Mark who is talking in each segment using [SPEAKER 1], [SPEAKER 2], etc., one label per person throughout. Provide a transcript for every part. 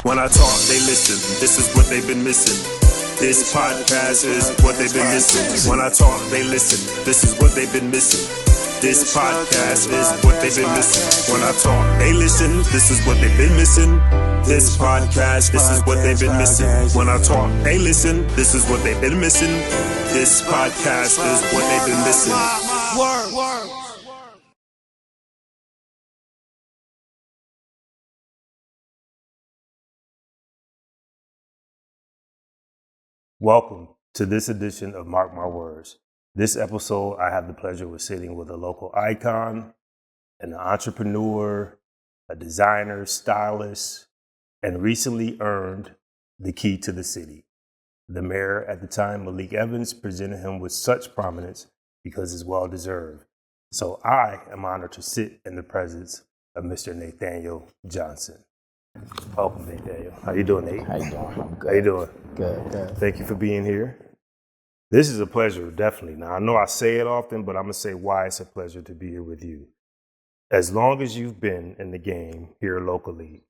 [SPEAKER 1] When I talk, they listen. This is what they've been missing. This podcast is what they've been missing. When I talk, they listen. This is what they've been missing. This podcast is what they've been missing. When I talk, they listen. This is what they've been missing. This podcast, this is what they've been missing. When I talk, they listen. This is what they've been missing. This podcast is what they've been missing. Word. Welcome to this edition of Marc My Words. This episode, I have the pleasure of sitting with a local icon, an entrepreneur, a designer, stylist, and recently earned the key to the city. The mayor at the time, Malik Evans, presented him with such prominence because it's well-deserved. So I am honored to sit in the presence of Mr. Nathaniel Johnson. Welcome, Nathaniel. How you doing, Nate?
[SPEAKER 2] How you doing? I'm good.
[SPEAKER 1] How you doing?
[SPEAKER 2] Good.
[SPEAKER 1] Thank you for being here. This is a pleasure, definitely. Now, I know I say it often, but I'm going to say why it's a pleasure to be here with you. As long as you've been in the game here locally,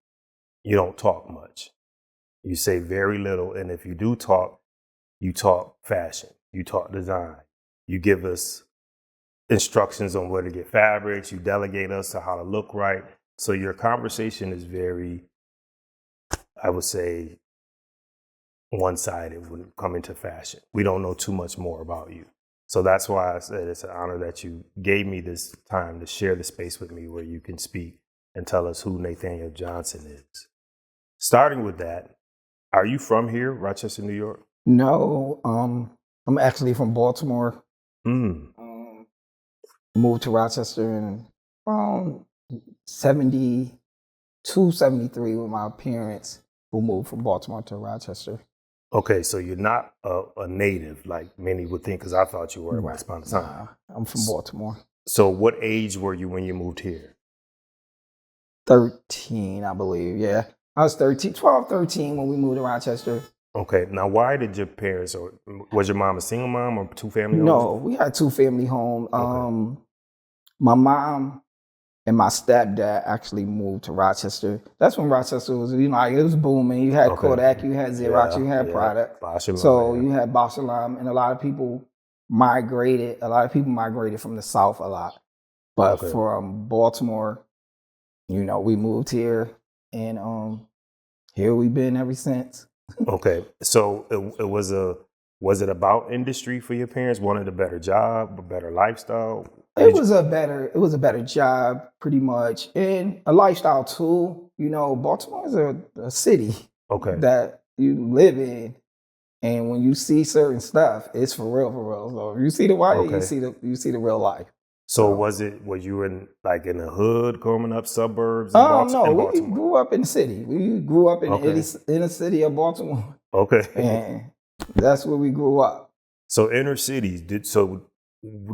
[SPEAKER 1] you don't talk much. You say very little, and if you do talk, you talk fashion, you talk design. You give us instructions on where to get fabrics, you delegate us to how to look right. So your conversation is very, I would say, one-sided when it comes to fashion. We don't know too much more about you. So that's why I said it's an honor that you gave me this time to share the space with me where you can speak and tell us who Nathaniel Johnson is. Starting with that, are you from here, Rochester, New York?
[SPEAKER 2] No, I'm actually from Baltimore. Moved to Rochester in around 72, 73 with my parents who moved from Baltimore to Rochester.
[SPEAKER 1] Okay, so you're not a native like many would think, because I thought you were once upon a time.
[SPEAKER 2] Nah, I'm from Baltimore.
[SPEAKER 1] So what age were you when you moved here?
[SPEAKER 2] 13, I believe, yeah. I was 12, 13 when we moved to Rochester.
[SPEAKER 1] Okay, now why did your parents, or was your mom a single mom or two-family home?
[SPEAKER 2] No, we had two-family home.
[SPEAKER 1] Okay.
[SPEAKER 2] My mom and my stepdad actually moved to Rochester. That's when Rochester was, it was booming. You had Kodak, you had Xerox, you had product. You had Bosch Alarm, and a lot of people migrated. A lot of people migrated from the South a lot. But from Baltimore, we moved here, and here we've been ever since.
[SPEAKER 1] Okay, so was it about industry for your parents? Wanted a better job, a better lifestyle?
[SPEAKER 2] It was a better job, pretty much, and a lifestyle too. Baltimore is a city that you live in, and when you see certain stuff, it's for real. So if you see the white, you see the real life.
[SPEAKER 1] So were you in the hood growing up, suburbs?
[SPEAKER 2] No, we grew up in the city. We grew up in the inner city of Baltimore.
[SPEAKER 1] Okay,
[SPEAKER 2] and that's where we grew up.
[SPEAKER 1] So inner cities.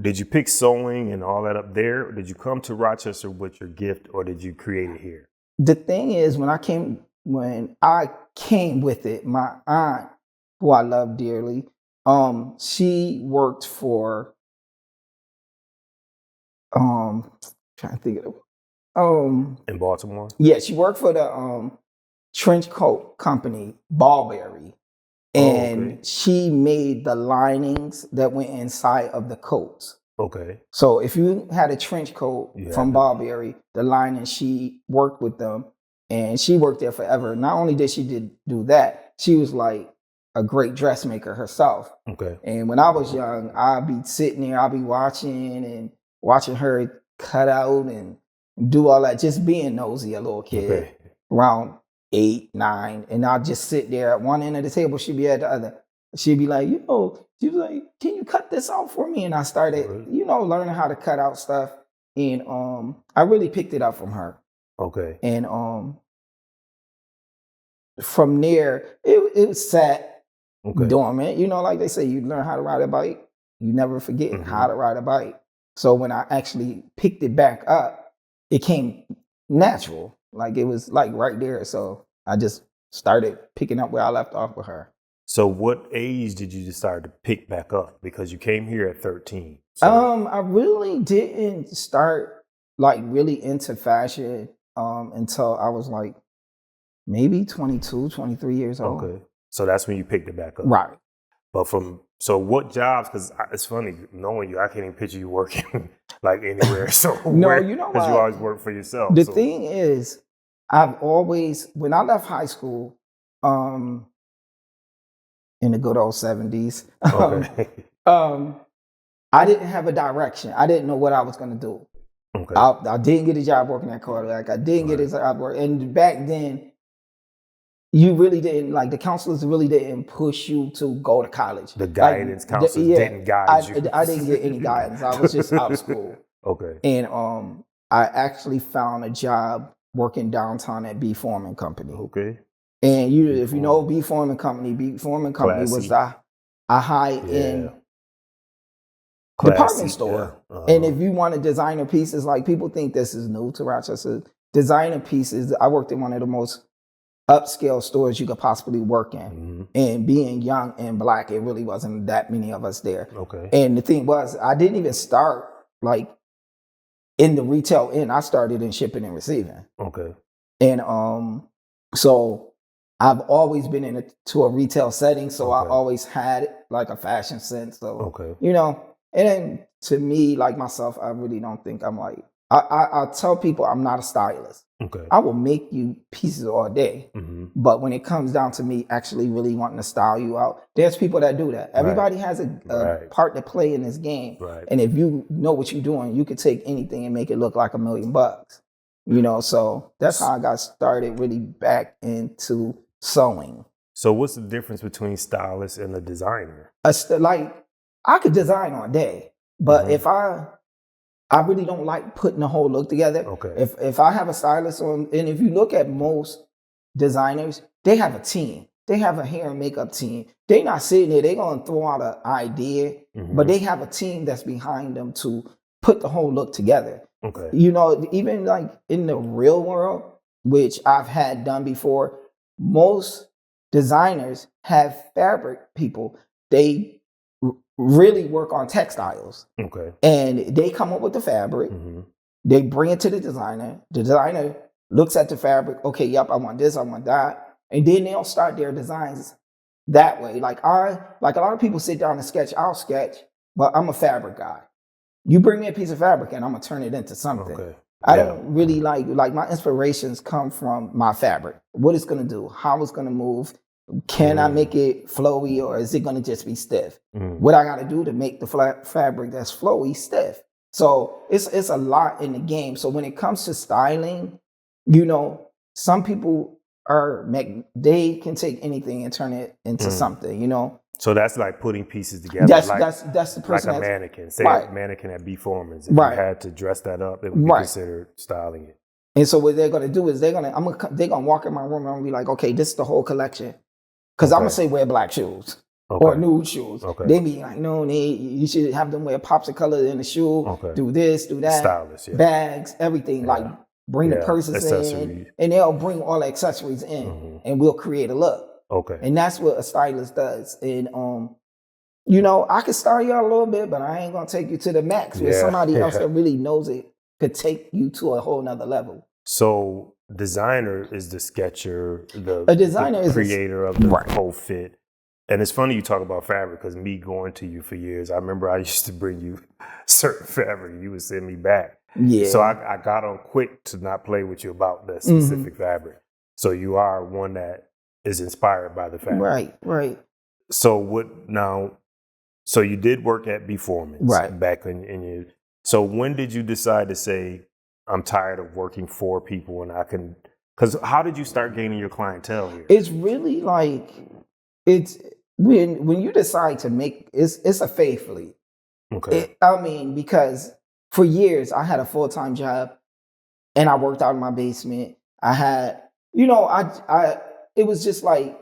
[SPEAKER 1] Did you pick sewing and all that up there? Or did you come to Rochester with your gift, or did you create it here?
[SPEAKER 2] The thing is, when I came with it, my aunt, who I love dearly, she worked for, trying to think of,
[SPEAKER 1] in Baltimore?
[SPEAKER 2] Yeah, she worked for the trench coat company, Ballberry. And she made the linings that went inside of the coats.
[SPEAKER 1] Okay.
[SPEAKER 2] So if you had a trench coat from Ballberry, the lining, she worked with them, and she worked there forever. Not only did she do that, she was like a great dressmaker herself. Okay. And when I was young, I'd be sitting there, I'd be watching her cut out and do all that, just being nosy, a little kid, around 8, 9, and I'll just sit there at one end of the table. She'd be at the other. She'd be like, she was like, "Can you cut this out for me?" And I started, learning how to cut out stuff. And I really picked it up from her. Okay. And from there, it sat dormant. Like they say, you learn how to ride a bike, you never forget how to ride a bike. So when I actually picked it back up, it came natural. Like it was like right there. So I just started picking up where I left off with her.
[SPEAKER 1] So what age did you decide to pick back up? Because you came here at 13. So.
[SPEAKER 2] I really didn't start like really into fashion until I was like maybe 22, 23 years old.
[SPEAKER 1] Okay. So that's when you picked it back up.
[SPEAKER 2] Right.
[SPEAKER 1] But so what jobs, because it's funny, knowing you, I can't even picture you working like anywhere. So
[SPEAKER 2] No, you know
[SPEAKER 1] because
[SPEAKER 2] what?
[SPEAKER 1] you always work for yourself.
[SPEAKER 2] The thing is, I've always, when I left high school, in the good old 70s,
[SPEAKER 1] Okay.
[SPEAKER 2] I didn't have a direction. I didn't know what I was going to do.
[SPEAKER 1] Okay.
[SPEAKER 2] I didn't get a job working at Cardiac. I didn't get a job working. And back then, you really didn't, like, the counselors really didn't push you to go to college.
[SPEAKER 1] The guidance counselors didn't guide you.
[SPEAKER 2] I didn't get any guidance. I was just out of school.
[SPEAKER 1] Okay.
[SPEAKER 2] And I actually found a job working downtown at B. Foreman Company.
[SPEAKER 1] Okay.
[SPEAKER 2] And if you know B. Foreman Company was a high-end department store.
[SPEAKER 1] Yeah. Uh-huh.
[SPEAKER 2] And if you wanted designer pieces, like, people think this is new to Rochester. Designer pieces, I worked in one of the most upscale stores you could possibly work in.
[SPEAKER 1] Mm-hmm.
[SPEAKER 2] And being young and Black, it really wasn't that many of us there.
[SPEAKER 1] Okay.
[SPEAKER 2] And the thing was, I didn't even start like in the retail end. I started in shipping and receiving.
[SPEAKER 1] Okay.
[SPEAKER 2] And so I've always been into a retail setting, so I always had like a fashion sense. So you know, and then to me, like myself, I really don't think I'm like, I tell people I'm not a stylist.
[SPEAKER 1] Okay.
[SPEAKER 2] I will make you pieces all day.
[SPEAKER 1] Mm-hmm.
[SPEAKER 2] But when it comes down to me actually really wanting to style you out, there's people that do that. Everybody has a part to play in this game.
[SPEAKER 1] Right.
[SPEAKER 2] And if you know what you're doing, you could take anything and make it look like $1 million. You know, so that's how I got started really back into sewing.
[SPEAKER 1] So what's the difference between stylist and a designer?
[SPEAKER 2] Like, I could design all day, but if I really don't like putting the whole look together.
[SPEAKER 1] Okay.
[SPEAKER 2] If I have a stylist on, and if you look at most designers, they have a team. They have a hair and makeup team. They're not sitting there. They're going to throw out an idea, but they have a team that's behind them to put the whole look together.
[SPEAKER 1] Okay.
[SPEAKER 2] You know, even like in the real world, which I've had done before, most designers have fabric people. They really work on textiles.
[SPEAKER 1] Okay.
[SPEAKER 2] And they come up with the fabric. They bring it to the designer. The designer looks at the fabric. Okay, yep, I want this, I want that. And then they'll start their designs that way. Like a lot of people sit down and sketch. I'll sketch, but I'm a fabric guy. You bring me a piece of fabric and I'm gonna turn it into something. Okay. I don't really like my inspirations come from my fabric. What it's gonna do, how it's gonna move. Can I make it flowy, or is it going to just be stiff? What I got to do to make the fabric that's flowy stiff? So it's a lot in the game. So when it comes to styling, you know, some people they can take anything and turn it into something, you know. So
[SPEAKER 1] that's like putting pieces together.
[SPEAKER 2] That's the person,
[SPEAKER 1] like a mannequin. Say a mannequin at B. Foreman's. If you had to dress that up, it would be considered styling it.
[SPEAKER 2] And so what they're going to do is they're going to walk in my room and I'm going to be like, okay, this is the whole collection. Because I'm going to say wear black shoes or nude shoes. They be like, no, you should have them wear pops of color in the shoe, do this, do that.
[SPEAKER 1] Stylish,
[SPEAKER 2] bags, everything. Like bring the purses in, and they'll bring all the accessories in, and we'll create a look. And that's what a stylist does. And, you know, I could style you out a little bit, but I ain't going to take you to the max where somebody else that really knows it could take you to a whole nother level.
[SPEAKER 1] So designer is the sketcher, the creator of the whole fit. And it's funny you talk about fabric, because me going to you for years, I remember I used to bring you certain fabric. You would send me back. Yeah. So I got on quick to not play with you about that specific fabric. So you are one that is inspired by the fabric.
[SPEAKER 2] Right.
[SPEAKER 1] So so you did work at B. Foreman's back in you. So when did you decide to say, I'm tired of working for people and I can, because how did you start gaining your clientele here?
[SPEAKER 2] It's really like, it's when you decide to make, it's a faith leap. Okay. Because for years I had a full-time job and I worked out in my basement. I had, you know, it was just like,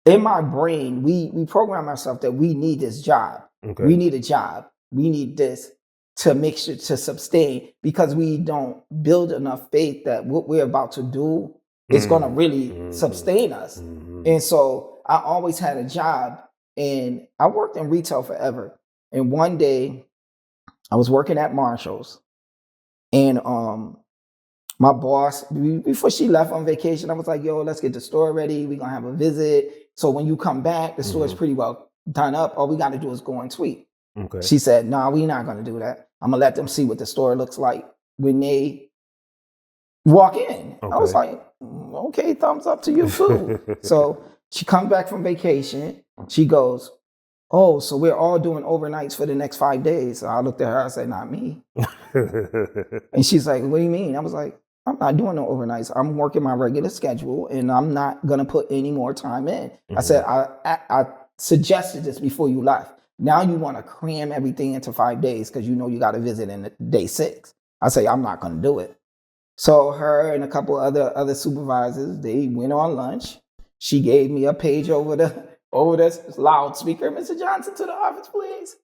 [SPEAKER 2] in my brain, we program ourselves that we need this job. Okay. We need a job. We need this to make sure to sustain, because we don't build enough faith that what we're about to do is going to really sustain us. And so I always had a job, and I worked in retail forever. And one day I was working at Marshall's, and my boss, before she left on vacation, I was like, yo, let's get the store ready. We're going to have a visit. So when you come back, the store is pretty well done up. All we got to do is go and tweet.
[SPEAKER 1] Okay.
[SPEAKER 2] She said, no, we're not going to do that. I'm going to let them see what the store looks like when they walk in. Okay. I was like, okay, thumbs up to you too. So she comes back from vacation. She goes, oh, so we're all doing overnights for the next 5 days. So I looked at her, I said, not me. And she's like, what do you mean? I was like, I'm not doing no overnights. I'm working my regular schedule and I'm not going to put any more time in. I said, I suggested this before you left. Now you want to cram everything into 5 days because you know you got to visit in day 6. I say, I'm not going to do it. So her and a couple other supervisors, they went on lunch. She gave me a page over the loudspeaker. Mr. Johnson, to the office, please.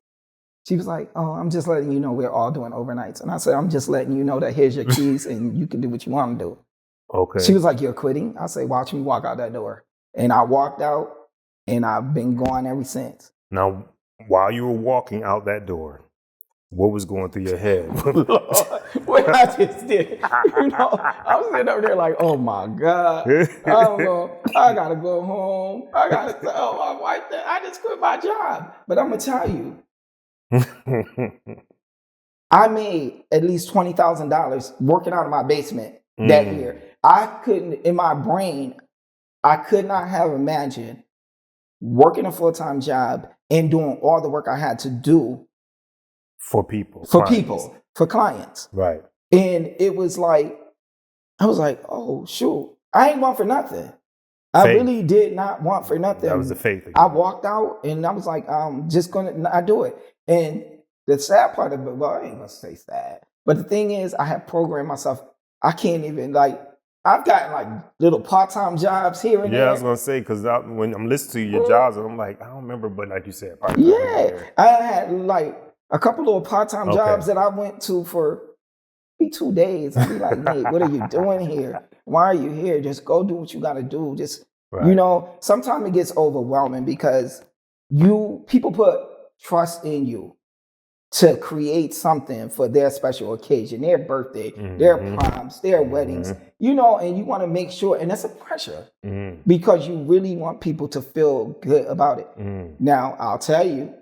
[SPEAKER 2] She was like, oh, I'm just letting you know we're all doing overnights. And I said, I'm just letting you know that here's your keys and you can do what you want to do. Okay. She was like, you're quitting? I say, watch me walk out that door. And I walked out and I've been gone ever since.
[SPEAKER 1] Now, while you were walking out that door, what was going through your head?
[SPEAKER 2] What I just did, I was sitting over there like, oh my God, I gotta go home. I gotta tell my wife that I just quit my job. But I'm gonna tell you, I made at least $20,000 working out of my basement that year. I couldn't, in my brain, I could not have imagined working a full-time job and doing all the work I had to do
[SPEAKER 1] for people,
[SPEAKER 2] for clients.
[SPEAKER 1] Right.
[SPEAKER 2] And it was like, I was like, oh, shoot, I ain't want for nothing. I really did not want for nothing.
[SPEAKER 1] That was the faith.
[SPEAKER 2] I walked out and I was like, I'm just going to not do it. And the sad part of it, well, I ain't going to say sad. But the thing is, I have programmed myself. I can't even I've gotten like little part-time jobs here and there.
[SPEAKER 1] Yeah, I was going to say, because when I'm listening to your jobs, and I'm like, I don't remember, but like you said, part-time.
[SPEAKER 2] Yeah, I had like a couple of part-time jobs that I went to for 2 days. I'd be like, Nate, what are you doing here? Why are you here? Just go do what you got to do. Just, sometimes it gets overwhelming because people put trust in you to create something for their special occasion, their birthday, their proms, their weddings, and you want to make sure, and that's a pressure because you really want people to feel good about it. Now, I'll tell you,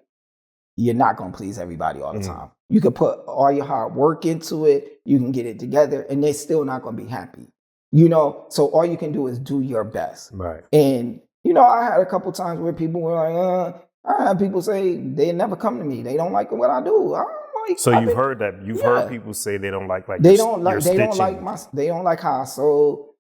[SPEAKER 2] you're not going to please everybody all the time. You can put all your hard work into it, you can get it together, and they're still not going to be happy. So all you can do is do your best. Right. And, I had a couple times where people were like, I had people say they never come to me. They don't like what I do.
[SPEAKER 1] So you've heard that. You've heard people say they don't like
[SPEAKER 2] they don't like how I sew.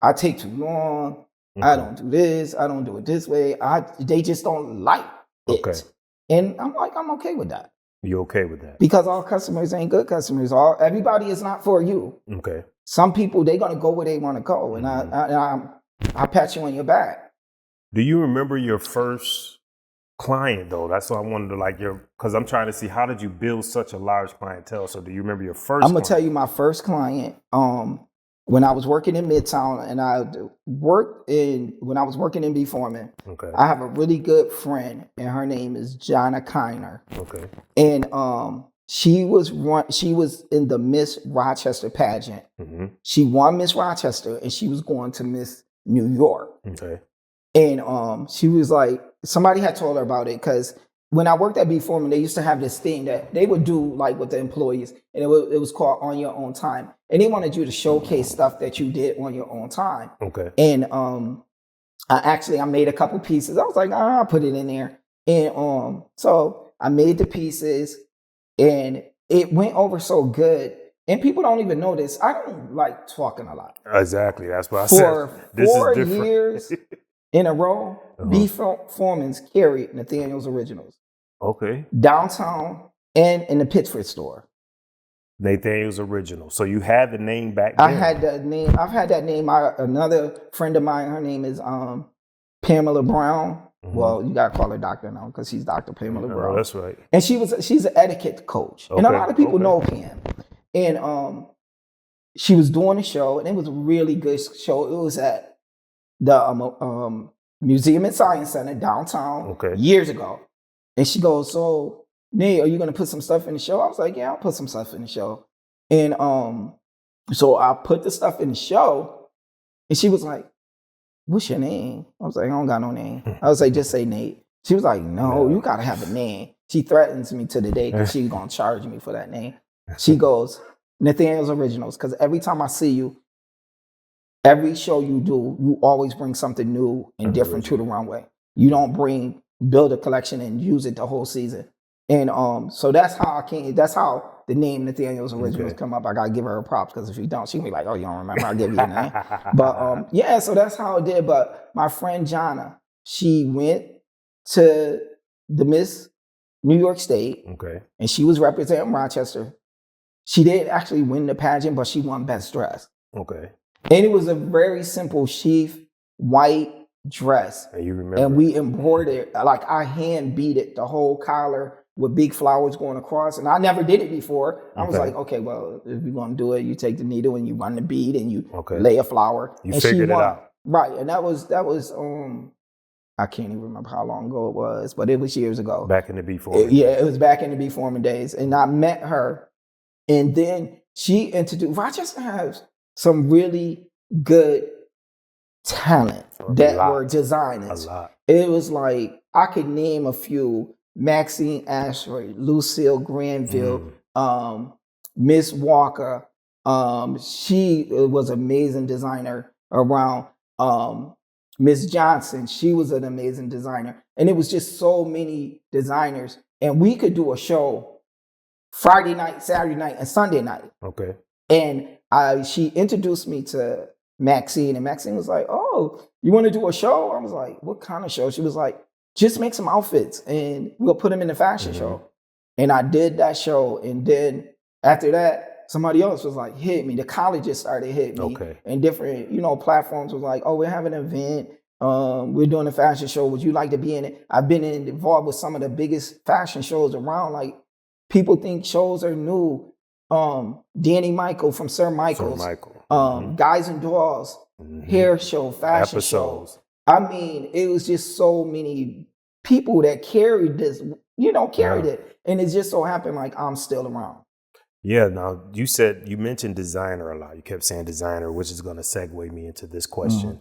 [SPEAKER 2] I take too long. I don't do this. I don't do it this way. They just don't like it. Okay. And I'm like, I'm okay with that.
[SPEAKER 1] You okay with that?
[SPEAKER 2] Because all customers ain't good customers. Everybody is not for you. Okay. Some people, they're gonna go where they want to go, and I pat you on your back.
[SPEAKER 1] Do you remember your first client though? That's what I wanted to because I'm trying to see, how did you build such a large clientele? So do you remember your first?
[SPEAKER 2] I'm gonna tell you my first client. When I was working in Midtown, and when I was working in B Foreman, I have a really good friend, and her name is Jonna Kiner. Okay. And she was in the Miss Rochester pageant. She won Miss Rochester, and she was going to Miss New York. Okay. And she was like, somebody had told her about it because when I worked at B Foreman, they used to have this thing that they would do with the employees, and it was called On Your Own Time. And they wanted you to showcase stuff that you did on your own time. Okay. And I made a couple pieces. I was like, I'll put it in there. And so I made the pieces, and it went over so good. And people don't even know this. I don't like talking a lot.
[SPEAKER 1] Exactly. That's what I said.
[SPEAKER 2] For 4 years in a row, B Foreman's carried Nathaniel's Originals. Okay. Downtown and in the Pittsford store.
[SPEAKER 1] Nathaniel's Original. So you had the name back then?
[SPEAKER 2] I had that name. I've had that name. Another friend of mine, her name is Pamela Brown. Well, you got to call her doctor now because she's Dr. Pamela Brown.
[SPEAKER 1] That's right.
[SPEAKER 2] And she's an etiquette coach. And a lot of people know Pam. And she was doing a show, and it was a really good show. It was at the Museum and Science Center downtown years ago. And she goes, so, Nate, are you going to put some stuff in the show? I was like, yeah, I'll put some stuff in the show. And So I put the stuff in the show, and she was like, "What's your name?" I was like, "I don't got no name." I was like, "Just say Nate." She was like, "No, you gotta have a name." She threatens me to the day because she's gonna charge me for that name. She goes, "Nathaniel's Originals," because every time I see you, every show you do, you always bring something new and different to the runway. You don't build a collection and use it the whole season. And so that's how that's how the name Nathaniel's Originals come up. I gotta give her props, because if you don't, she'll be like, "Oh, you don't remember? I'll give you a name." But yeah, so that's how it did. But my friend Jonna, she went to the Miss New York State, and she was representing Rochester. She didn't actually win the pageant, but she won Best Dress. And it was a very simple sheath, white dress.
[SPEAKER 1] And you remember?
[SPEAKER 2] And we embroidered, like I hand beaded the whole collar with big flowers going across. And I never did it before. I was like, okay, well, if you're going to do it, you take the needle and you run the bead and you lay a flower.
[SPEAKER 1] You figured it out.
[SPEAKER 2] Right. And that was I can't even remember how long ago it was, but it was years ago.
[SPEAKER 1] Back in the B-forming.
[SPEAKER 2] Yeah, it was back in the B-forming days. And I met her, and then she introduced, Rochester has some really good talent that were designers.
[SPEAKER 1] A lot.
[SPEAKER 2] It was like, I could name a few: Maxine Ashford, Lucille Granville, Miss Walker. She was an amazing designer around. Miss Johnson, she was an amazing designer. And it was just so many designers. And we could do a show Friday night, Saturday night, and Sunday night. And she introduced me to Maxine, and Maxine was like, "Oh, you want to do a show?" I was like, "What kind of show?" She was like, "Just make some outfits and we'll put them in the fashion show." And I did that show. And then after that, somebody else was like, hit me. The colleges started hitting me. And different, platforms was like, "Oh, we're having an event. We're doing a fashion show. Would you like to be in it?" I've been involved with some of the biggest fashion shows around. Like, people think shows are new. Danny Michael from Sir Michael's. Guys and Dolls, hair show, fashion shows. I mean, it was just so many people that carried this, carried it. And it just so happened like I'm still around.
[SPEAKER 1] Yeah, now you mentioned designer a lot. You kept saying designer, which is going to segue me into this question.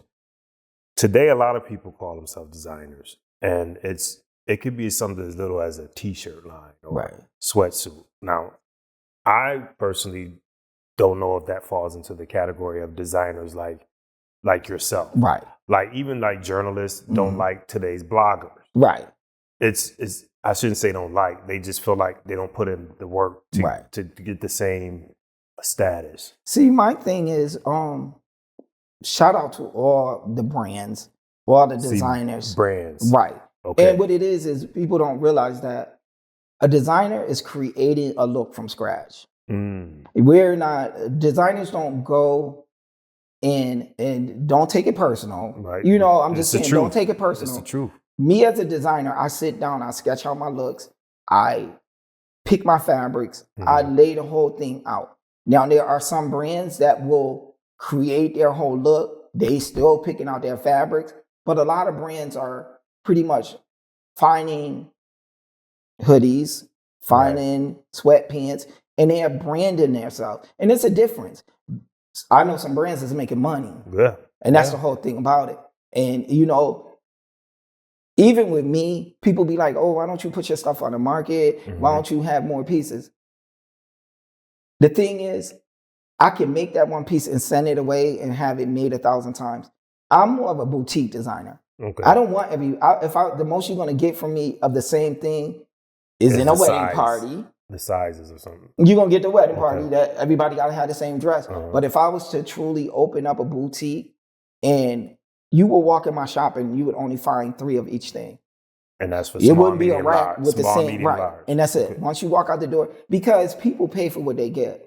[SPEAKER 1] Today, a lot of people call themselves designers, and it could be something as little as a t-shirt line or sweatsuit. Now, I personally don't know if that falls into the category of designers like yourself. Like, even like journalists don't like today's bloggers. It's I shouldn't say don't like. They just feel like they don't put in the work to get the same status.
[SPEAKER 2] See, my thing is, shout out to all the brands, all the designers.
[SPEAKER 1] Brands.
[SPEAKER 2] And what it is people don't realize that a designer is creating a look from scratch. Designers don't go and don't take it personal. I'm just saying, don't take it personal.
[SPEAKER 1] It's the truth.
[SPEAKER 2] Me as a designer, I sit down, I sketch out my looks, I pick my fabrics, I lay the whole thing out. Now, there are some brands that will create their whole look. They still picking out their fabrics, but a lot of brands are pretty much finding hoodies, finding sweatpants, and they are branding themselves. And it's a difference. I know some brands that's making money. And that's the whole thing about it. And, even with me, people be like, "Oh, why don't you put your stuff on the market? Why don't you have more pieces?" The thing is, I can make that one piece and send it away and have it made 1,000 times. I'm more of a boutique designer. I don't want the most you're going to get from me of the same thing is in a wedding party.
[SPEAKER 1] The sizes or something.
[SPEAKER 2] You're going to get the wedding party that everybody got to have the same dress. But if I was to truly open up a boutique, and you will walk in my shop and you would only find 3 of each thing.
[SPEAKER 1] And that's for
[SPEAKER 2] it wouldn't be a rack with the same
[SPEAKER 1] large.
[SPEAKER 2] And that's it. Once you walk out the door, because people pay for what they get.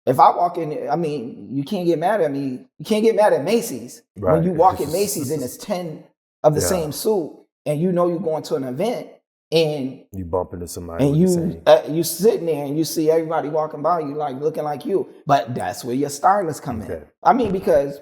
[SPEAKER 2] If I walk in, I mean, you can't get mad at me. You can't get mad at Macy's. When you walk in Macy's and it's 10 of the same suit, and you're going to an event, and
[SPEAKER 1] you bump into somebody,
[SPEAKER 2] and you sitting there and you see everybody walking by you like looking like you. But that's where your stylist come in. I mean, because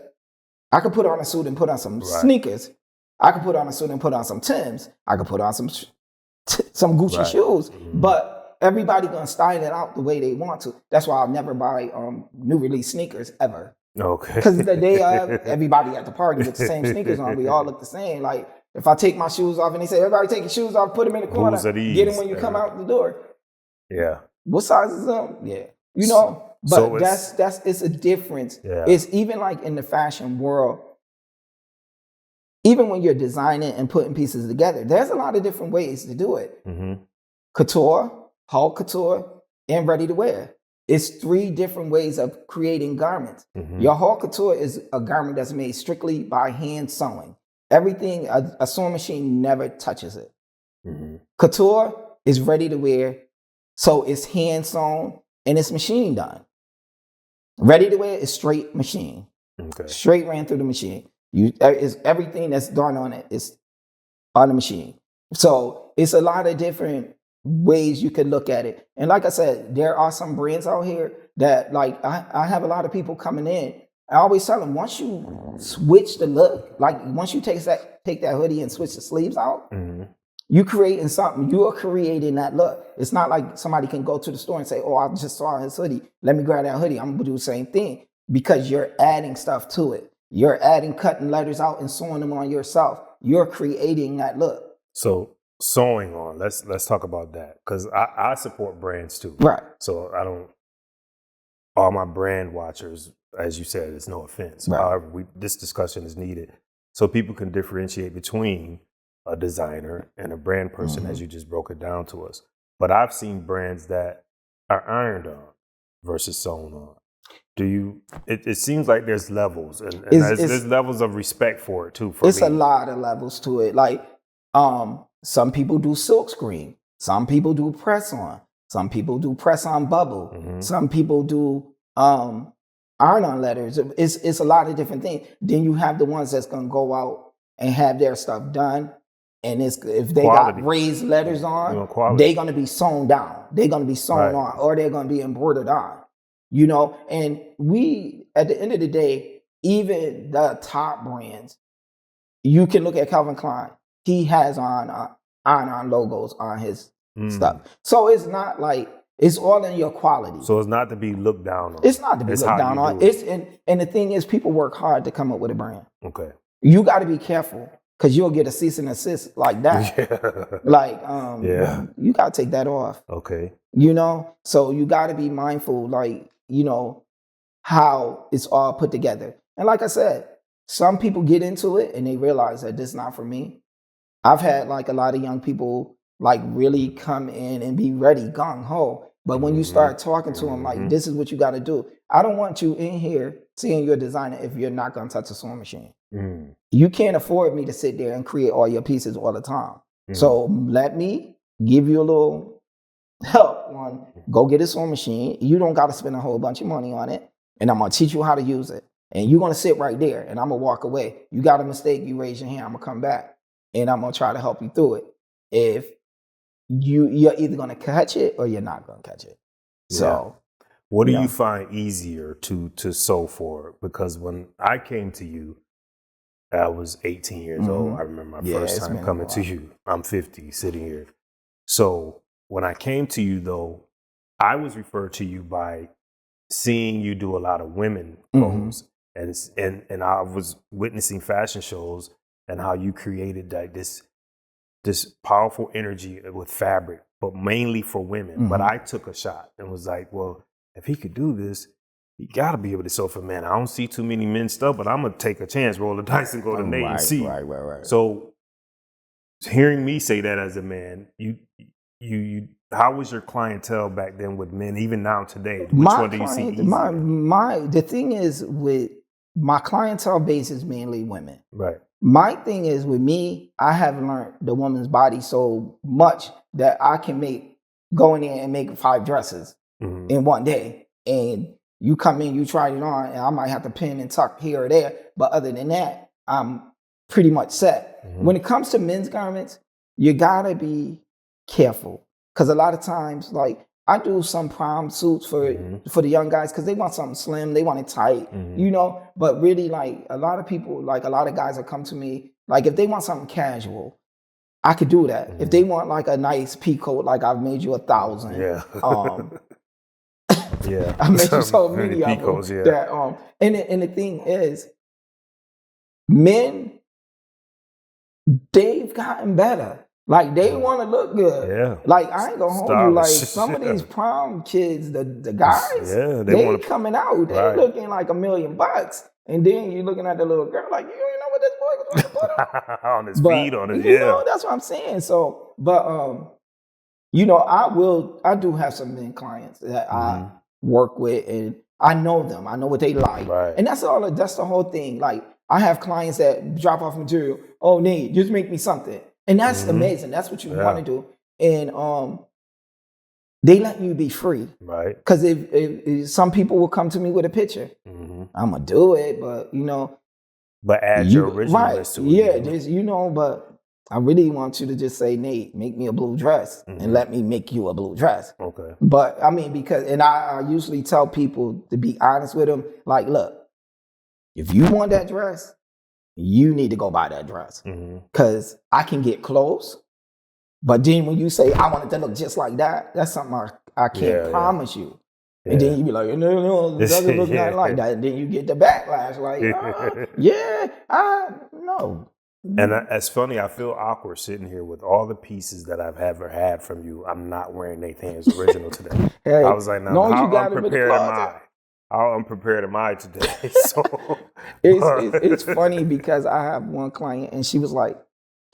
[SPEAKER 2] I could put on a suit and put on some sneakers. I could put on a suit and put on some Timbs. I could put on some Gucci shoes. But everybody gonna style it out the way they want to. That's why I'll never buy new release sneakers ever.
[SPEAKER 1] Okay.
[SPEAKER 2] Because the day of, everybody at the party with the same sneakers on, we all look the same. Like if I take my shoes off and they say, everybody take your shoes off, put them in the corner, get them when you come out the door.
[SPEAKER 1] Yeah.
[SPEAKER 2] What size is them? Yeah. You know, but so it's a difference.
[SPEAKER 1] Yeah.
[SPEAKER 2] It's even like in the fashion world, even when you're designing and putting pieces together, there's a lot of different ways to do it.
[SPEAKER 1] Mm-hmm.
[SPEAKER 2] Couture, haute couture, and ready to wear. It's 3 different ways of creating garments. Mm-hmm. Your haute couture is a garment that's made strictly by hand sewing. Everything, a sewing machine never touches it. Mm-hmm. Couture is ready to wear, so it's hand sewn and it's machine done. Ready to wear is straight machine. Okay. Straight ran through the machine. Is everything that's done on it is on the machine. So it's a lot of different ways you can look at it. And like I said, there are some brands out here that like I have a lot of people coming in. I always tell them, once you switch the look, like once you take that hoodie and switch the sleeves out, mm-hmm. you creating something. You are creating that look. It's not like somebody can go to the store and say, oh, I just saw his hoodie. Let me grab that hoodie. I'm gonna do the same thing, because you're adding stuff to it. You're adding, cutting letters out and sewing them on yourself. You're creating that look.
[SPEAKER 1] So sewing on, let's talk about that, because I support brands too.
[SPEAKER 2] Right.
[SPEAKER 1] So I don't, all my brand watchers, as you said, it's no offense.
[SPEAKER 2] Right.
[SPEAKER 1] However, this discussion is needed so people can differentiate between a designer and a brand person, mm-hmm. as you just broke it down to us. But I've seen brands that are ironed on versus sewn on. It seems like there's levels, and there's levels of respect for it too.
[SPEAKER 2] It's a lot of levels to it. Like, some people do silk screen. Some people do press on. Some people do press on bubble. Mm-hmm. Some people do iron-on letters. It's a lot of different things. Then you have the ones that's gonna go out and have their stuff done, and if they quality. Got raised letters on, they're gonna be sewn down. They're gonna be sewn on, or they're gonna be embroidered on. You know, and we, at the end of the day, even the top brands, you can look at Calvin Klein. He has on logos on his stuff. So it's not like, it's all in your quality.
[SPEAKER 1] So it's not to be looked down on.
[SPEAKER 2] It's not to be looked down on. And the thing is, people work hard to come up with a brand.
[SPEAKER 1] Okay.
[SPEAKER 2] You got to be careful, because you'll get a cease and desist like that. Yeah. Like, you got to take that off.
[SPEAKER 1] Okay.
[SPEAKER 2] You know, so you got to be mindful, like, you know, how it's all put together. And like I said, some people get into it and they realize that this is not for me. I've had like a lot of young people like really come in and be ready, gung ho. But when you start talking to them, like, this is what you got to do. I don't want you in here saying you're a designer if you're not going to touch a sewing machine. Mm. You can't afford me to sit there and create all your pieces all the time. Mm. So let me give you a little help on, go get a sewing machine. You don't got to spend a whole bunch of money on it. And I'm going to teach you how to use it. And you're going to sit right there and I'm going to walk away. You got a mistake, you raise your hand, I'm going to come back and I'm going to try to help you through it. If you're either going to catch it or you're not going to catch it. Yeah. So
[SPEAKER 1] what do you find easier to sew for? Because when I came to you, I was 18 years old. I remember my first time coming to you. I'm 50, sitting here. So when I came to you, though, I was referred to you by seeing you do a lot of women clothes, and I was witnessing fashion shows and how you created like this powerful energy with fabric, but mainly for women. But I took a shot and was like, well, if he could do this, he got to be able to sew for men. I don't see too many men stuff, but I'm gonna take a chance, roll the dice, and go to Nate and see. Right. So hearing me say that as a man, you how was your clientele back then with men, even now today? Which one do you see easier?
[SPEAKER 2] The thing is, with my clientele base is mainly women.
[SPEAKER 1] Right.
[SPEAKER 2] My thing is, with me, I have learned the woman's body so much that I can go in there and make 5 dresses in one day. And you come in, you try it on, and I might have to pin and tuck here or there. But other than that, I'm pretty much set. When it comes to men's garments, you gotta be careful. Because a lot of times, like, I do some prom suits for the young guys because they want something slim, they want it tight, you know. But really, like, a lot of people, like a lot of guys that come to me, like if they want something casual, I could do that. If they want like a nice pea coat, like I've made you 1,000.
[SPEAKER 1] Yeah. Yeah.
[SPEAKER 2] I made you so many of them.
[SPEAKER 1] Yeah.
[SPEAKER 2] That, and the thing is, men, they've gotten better. Like they want to look good.
[SPEAKER 1] Yeah.
[SPEAKER 2] Like I ain't gonna hold you. Like some of these prom kids, the guys, they coming out, they looking like $1 million. And then you're looking at the little girl like, you don't know what this boy was going to put on.
[SPEAKER 1] On his feet, on his,
[SPEAKER 2] you know, that's what I'm saying. So, but, you know, I do have some men clients that I work with, and I know them. I know what they like.
[SPEAKER 1] Right.
[SPEAKER 2] And that's the whole thing. Like, I have clients that drop off material. Oh, Nate, just make me something. And that's amazing. That's what you want to do. And they let you be free.
[SPEAKER 1] Right.
[SPEAKER 2] Because if some people will come to me with a picture, I'm going to do it, but, you know.
[SPEAKER 1] But add your originalness to it.
[SPEAKER 2] Yeah, just, you know, but I really want you to just say, Nate, make me a blue dress and let me make you a blue dress.
[SPEAKER 1] Okay.
[SPEAKER 2] But, I mean, because, and I usually tell people to be honest with them, like, look, if you want that dress, you need to go buy that dress. Because I can get clothes. But then when you say, I want it to look just like that, that's something I can't promise you. And then you be like, no, it doesn't look like that. And then you get the backlash, like, no.
[SPEAKER 1] And it's funny, I feel awkward sitting here with all the pieces that I've ever had from you. I'm not wearing Nathaniel's original today. Hey, I was like, now, how unprepared am I? How unprepared am I today? So
[SPEAKER 2] it's funny because I have one client and she was like,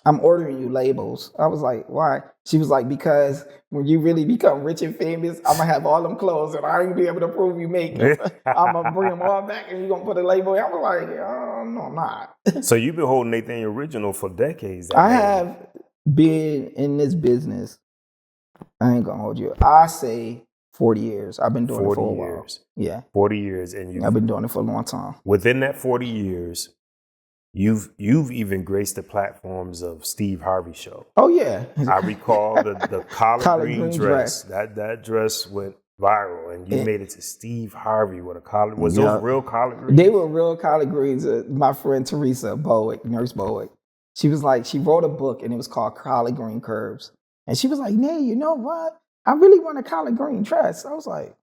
[SPEAKER 2] I'm ordering you labels. I was like, why? She was like, because when you really become rich and famous, I'm going to have all them clothes and I ain't be able to prove you make them. I'm going to bring them all back and you're going to put a label. I was like, oh, no, I'm not.
[SPEAKER 1] So you've been holding Nathaniel original for decades.
[SPEAKER 2] I have been in this business. I ain't going to hold you. I say 40 years. I've been doing it for a while. Yeah.
[SPEAKER 1] 40 years. And
[SPEAKER 2] I've been doing it for a long time.
[SPEAKER 1] Within that 40 years, You've even graced the platforms of Steve Harvey's show.
[SPEAKER 2] Oh yeah,
[SPEAKER 1] I recall the collard green dress. That dress went viral, and you made it to Steve Harvey with a collard. Was those real collard greens?
[SPEAKER 2] They were real collard greens. My friend Teresa Bowick, Nurse Bowick, she was like, she wrote a book, and it was called Collard Green Curves, and she was like, "Nay, you know what? I really want a collard green dress." I was like,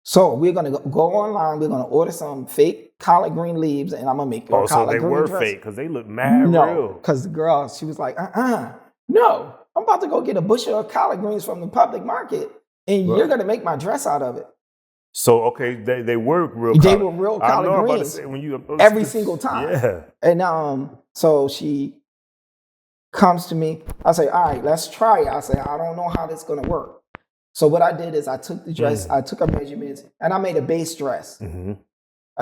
[SPEAKER 2] so we're going to go online. We're going to order some fake collard green leaves, and I'm going to make you a collard green dress. Oh, so they were fake because they look mad real. Because the girl, she was like, no, I'm about to go get a bushel of collard greens from the public market, and you're going to make my dress out of it.
[SPEAKER 1] So, okay, they were real
[SPEAKER 2] collard. They were real collard greens every single time.
[SPEAKER 1] Yeah.
[SPEAKER 2] And so she comes to me. I say, all right, let's try it. I say, I don't know how this is going to work. So what I did is I took the dress, I took her measurements, and I made a base dress.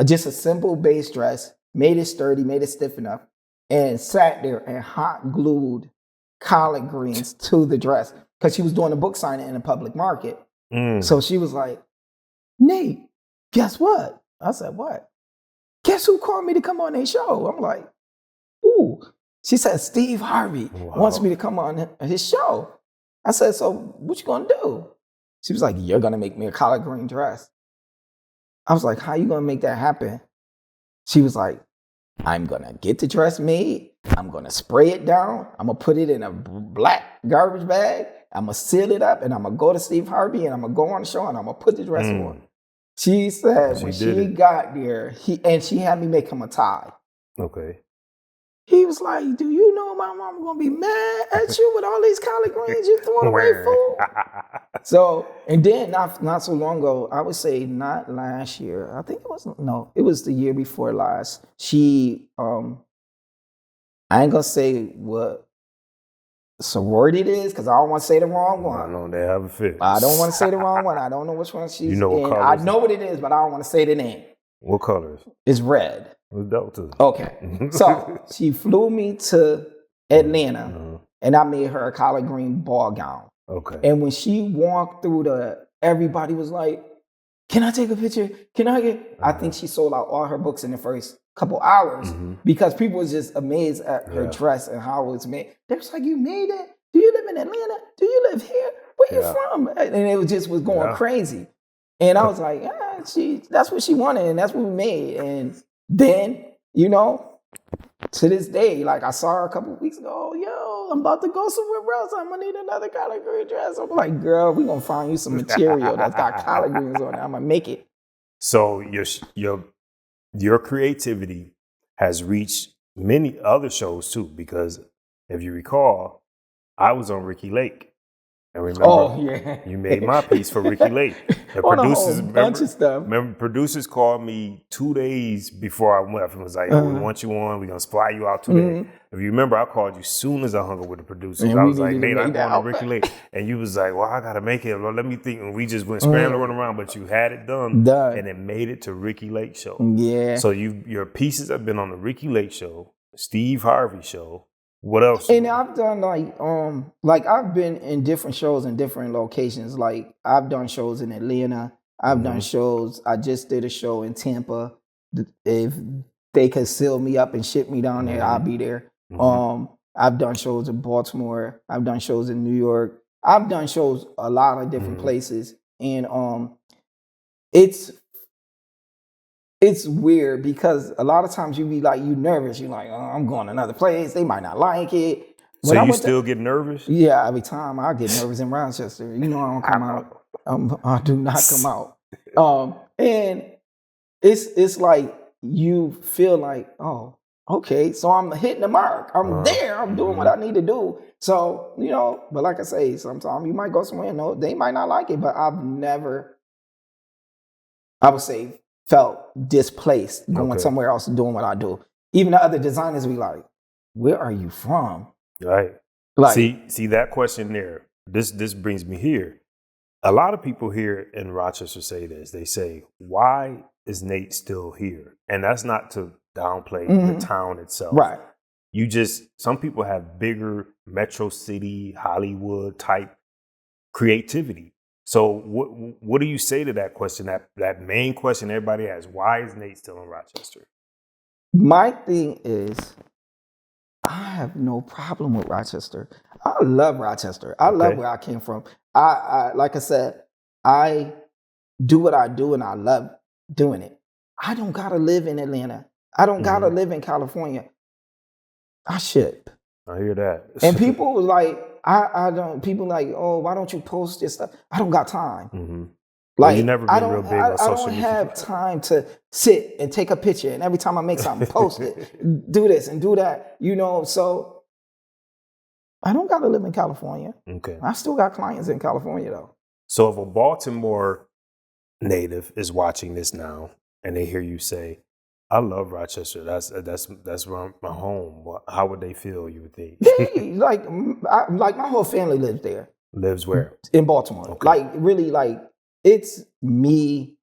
[SPEAKER 2] Just a simple base dress, made it sturdy, made it stiff enough, and sat there and hot glued collard greens to the dress because she was doing a book signing in the public market. So she was like, Nate, guess what? I said, what? Guess who called me to come on their show? I'm like, ooh. She said, Steve Harvey wants me to come on his show. I said, so what you gonna do? She was like, you're going to make me a collard green dress. I was like, how you going to make that happen? She was like, I'm going to get the dress made. I'm going to spray it down. I'm going to put it in a black garbage bag. I'm going to seal it up, and I'm going to go to Steve Harvey, and I'm going to go on the show, and I'm going to put the dress on. She said when she got there, she had me make him a tie.
[SPEAKER 1] Okay.
[SPEAKER 2] He was like, do you know my mom going to be mad at you with all these collard greens you throwing away food? So, and then not so long ago, I would say not last year. I think it was the year before last. She, I ain't going to say what sorority it is because I don't want to say the wrong one.
[SPEAKER 1] I know they have a fit.
[SPEAKER 2] I don't want to say the wrong one. I don't know which one she's
[SPEAKER 1] in. What color?
[SPEAKER 2] I know what it is, but I don't want to say the name.
[SPEAKER 1] What colors?
[SPEAKER 2] It's red.
[SPEAKER 1] Delta.
[SPEAKER 2] Okay. So she flew me to Atlanta and I made her a collard green ball gown.
[SPEAKER 1] Okay.
[SPEAKER 2] And when she walked through everybody was like, can I take a picture? Can I get, I think she sold out all her books in the first couple hours because people was just amazed at her dress and how it was made. They was like, you made it? Do you live in Atlanta? Do you live here? Where you from? And it was going crazy. And I was like, that's what she wanted and that's what we made. And then, to this day, like I saw her a couple of weeks ago, yo, I'm about to go somewhere else. I'm gonna need another collard green dress. I'm like, girl, we gonna find you some material that's got collard greens on it. I'm gonna make it.
[SPEAKER 1] So your creativity has reached many other shows too, because if you recall, I was on Ricky Lake. And remember, you made my piece for Ricky Lake. The producers,
[SPEAKER 2] bunch of stuff.
[SPEAKER 1] Remember, producers called me 2 days before I left and was like, we want you on. We're going to fly you out today. If you remember, I called you soon as I hung up with the producers. I was like, Nate, I'm going to Ricky Lake. And you was like, well, I got to make it. Well, let me think. And we just went scrambling running around, but you had it done. And it made it to Ricky Lake show.
[SPEAKER 2] Yeah.
[SPEAKER 1] So your pieces have been on the Ricky Lake show, Steve Harvey show. What else?
[SPEAKER 2] And I've done like I've been in different shows in different locations. Like I've done shows in Atlanta. I've done shows. I just did a show in Tampa. If they could seal me up and ship me down there, I'll be there. I've done shows in Baltimore. I've done shows in New York. I've done shows a lot of different places. And it's weird because a lot of times you be like, you nervous. You're like, oh, I'm going another place. They might not like it.
[SPEAKER 1] So you still get nervous?
[SPEAKER 2] Yeah, every time I get nervous in Rochester. You know I don't come out. I do not come out. And it's like you feel like, oh, okay, so I'm hitting the mark. I'm there. I'm doing what I need to do. So, but like I say, sometimes you might go somewhere and they might not like it, but I've never, I would say, felt displaced going somewhere else and doing what I do. Even the other designers be like, where are you from?
[SPEAKER 1] Right. Like, see that question there. This brings me here. A lot of people here in Rochester say this. They say, why is Nate still here? And that's not to downplay the town itself.
[SPEAKER 2] Right.
[SPEAKER 1] Some people have bigger metro city, Hollywood type creativity. So what do you say to that question, that main question everybody asks? Why is Nate still in Rochester?
[SPEAKER 2] My thing is, I have no problem with Rochester. I love Rochester. I love where I came from. I like I said, I do what I do and I love doing it. I don't gotta live in Atlanta. I don't gotta live in California. I ship.
[SPEAKER 1] I hear that.
[SPEAKER 2] And people was like, I don't. People like, oh, why don't you post this stuff? I don't got time. Like,
[SPEAKER 1] you never been real big on social media.
[SPEAKER 2] I don't have time to sit and take a picture and every time I make something, post it, do this and do that. So I don't got to live in California.
[SPEAKER 1] Okay.
[SPEAKER 2] I still got clients in California though.
[SPEAKER 1] So if a Baltimore native is watching this now and they hear you say, I love Rochester. That's my home. How would they feel, you would think?
[SPEAKER 2] like my whole family lives there.
[SPEAKER 1] Lives where?
[SPEAKER 2] In Baltimore. Okay. Like really, like it's me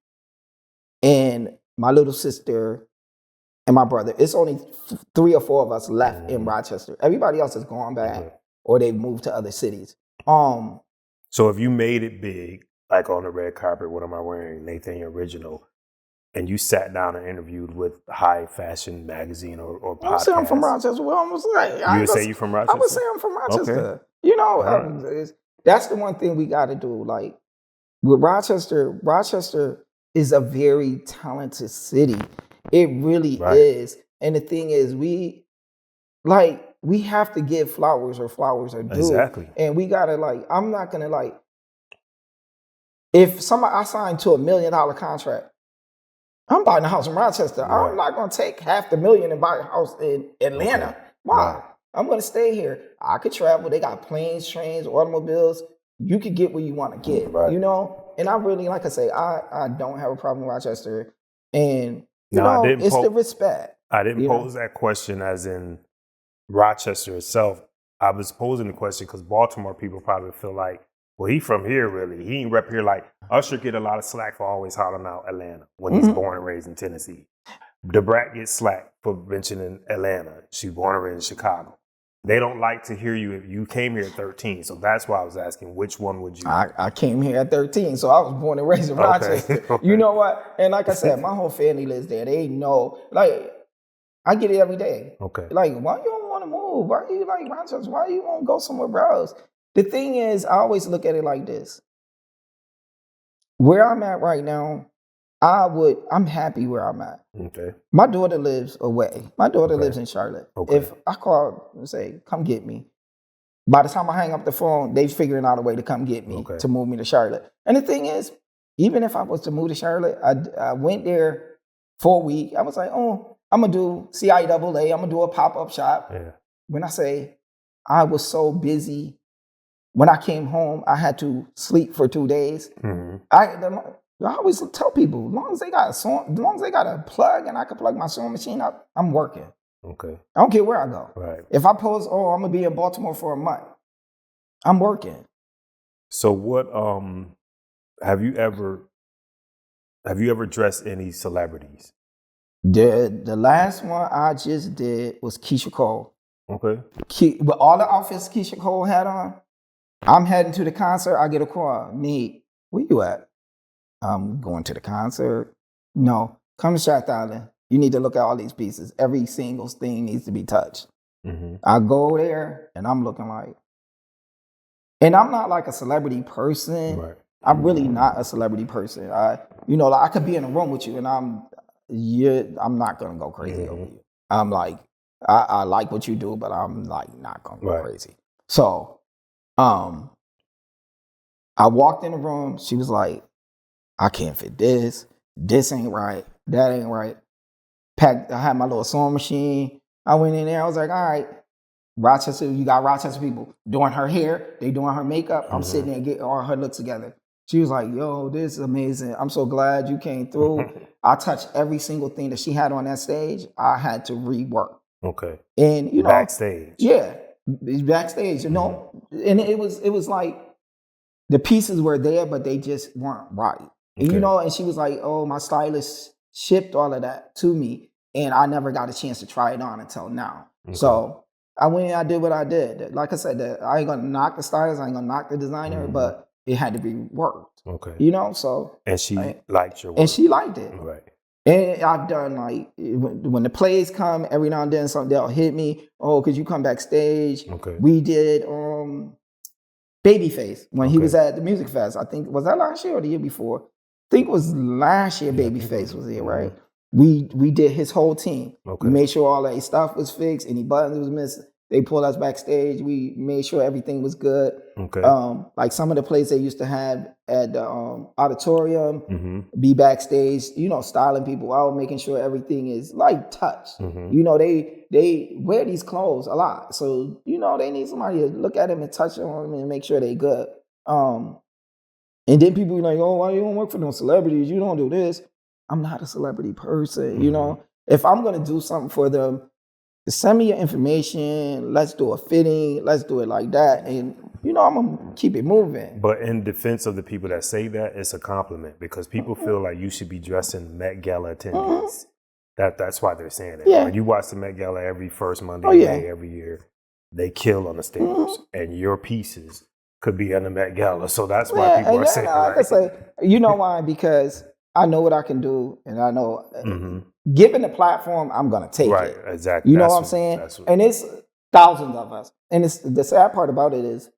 [SPEAKER 2] and my little sister and my brother. It's only 3 or 4 of us left in Rochester. Everybody else has gone back or they've moved to other cities.
[SPEAKER 1] So if you made it big, like on the red carpet, what am I wearing? Nathaniel Original. And you sat down and interviewed with High Fashion Magazine or podcast.
[SPEAKER 2] I would say I'm from Rochester. Well, almost like
[SPEAKER 1] you would say you from Rochester?
[SPEAKER 2] I would say I'm from Rochester. Okay. That's the one thing we got to do. Like with Rochester is a very talented city. It really is. And the thing is, we have to give flowers are due.
[SPEAKER 1] Exactly.
[SPEAKER 2] And we gotta I'm not gonna if I signed to $1 million contract. I'm buying a house in Rochester. Right. I'm not going to take $500,000 and buy a house in Atlanta. Okay. Why? Right. I'm going to stay here. I could travel. They got planes, trains, automobiles. You could get where you want to get, And I really, like I say, I don't have a problem with Rochester. And, it's the respect.
[SPEAKER 1] I didn't pose that question as in Rochester itself. I was posing the question because Baltimore people probably feel like, well, he from here, really. He ain't rep here. Like, Usher get a lot of slack for always hollering out Atlanta when he's born and raised in Tennessee. Da Brat gets slack for mentioning Atlanta. She's born and raised in Chicago. They don't like to hear you if you came here at 13. So that's why I was asking, which one would you?
[SPEAKER 2] I came here at 13, so I was born and raised in Rochester. Okay. You know what? And like I said, my whole family lives there. They know. I get it every day.
[SPEAKER 1] Okay.
[SPEAKER 2] Why you don't want to move? Why you like Rochester? Why you won't go somewhere else? The thing is, I always look at it like this. Where I'm at right now, I'm happy where I'm at.
[SPEAKER 1] Okay.
[SPEAKER 2] My daughter lives away. My daughter lives in Charlotte.
[SPEAKER 1] Okay.
[SPEAKER 2] If I call and say, come get me, by the time I hang up the phone, they figuring out a way to come get me to move me to Charlotte. And the thing is, even if I was to move to Charlotte, I went there for a week. I was like, oh, I'm going to do CIAA. I'm going to do a pop-up shop.
[SPEAKER 1] Yeah.
[SPEAKER 2] When I say I was so busy, when I came home, I had to sleep for 2 days.
[SPEAKER 1] Mm-hmm.
[SPEAKER 2] I always tell people, as long as they got a plug and I can plug my sewing machine up, I'm working.
[SPEAKER 1] Okay.
[SPEAKER 2] I don't care where I go.
[SPEAKER 1] Right.
[SPEAKER 2] If I post, I'm gonna be in Baltimore for a month, I'm working.
[SPEAKER 1] So what have you ever dressed any celebrities?
[SPEAKER 2] The last one I just did was Keisha Cole.
[SPEAKER 1] Okay.
[SPEAKER 2] With all the outfits Keisha Cole had on, I'm heading to the concert. I get a call. Nate, where you at? I'm going to the concert. No, come to Shack Island. You need to look at all these pieces. Every single thing needs to be touched. Mm-hmm. I go there and I'm looking like, and I'm not like a celebrity person. Right. I'm really not a celebrity person. I could be in a room with you and I'm not gonna go crazy over you. I'm like, I like what you do, but I'm like not gonna go crazy. So, I walked in the room. She was like, I can't fit this. This ain't right. That ain't right. I had my little sewing machine. I went in there. I was like, all right, Rochester, you got Rochester people doing her hair. They doing her makeup. I'm sitting there getting all her looks together. She was like, yo, this is amazing. I'm so glad you came through. I touched every single thing that she had on that stage. I had to rework.
[SPEAKER 1] Okay.
[SPEAKER 2] And,
[SPEAKER 1] backstage.
[SPEAKER 2] Yeah. Backstage, And it was like the pieces were there, but they just weren't right. Okay. And she was like, oh, my stylist shipped all of that to me, and I never got a chance to try it on until now. Okay. So I went and I did what I did. Like I said, I ain't gonna knock the stylist, I ain't gonna knock the designer, but it had to be worked. Okay. So. And she liked your work. And she liked it. Right. And I've done like, when the plays come, every now and then they'll hit me. Oh, could you come backstage? Okay. We did Babyface when he was at the Music Fest. I think, was that last year or the year before? I think it was last year Babyface was here, right? We did his whole team. Okay. We made sure all that stuff was fixed, any buttons was missing. They pulled us backstage. We made sure everything was good. Okay. Like some of the plays they used to have at the auditorium, be backstage, styling people out, making sure everything is like touched. They wear these clothes a lot. So, they need somebody to look at them and touch them and make sure they good. And then people be like, oh, why you don't work for no celebrities? You don't do this. I'm not a celebrity person, If I'm going to do something for them, send me your information. Let's do a fitting. Let's do it like that. And, I'm going to keep it moving.
[SPEAKER 1] But in defense of the people that say that, it's a compliment because people feel like you should be dressing Met Gala attendees. That's why they're saying that. Yeah. When you watch the Met Gala every first Monday of May every year, they kill on the stage. And your pieces could be on the Met Gala. So that's why people are saying that.
[SPEAKER 2] Like I say, you know why? Because I know what I can do. And I know, given the platform, I'm going to take it. Right,
[SPEAKER 1] exactly.
[SPEAKER 2] You know what I'm saying? And it's thousands of us. And it's the sad part about it is,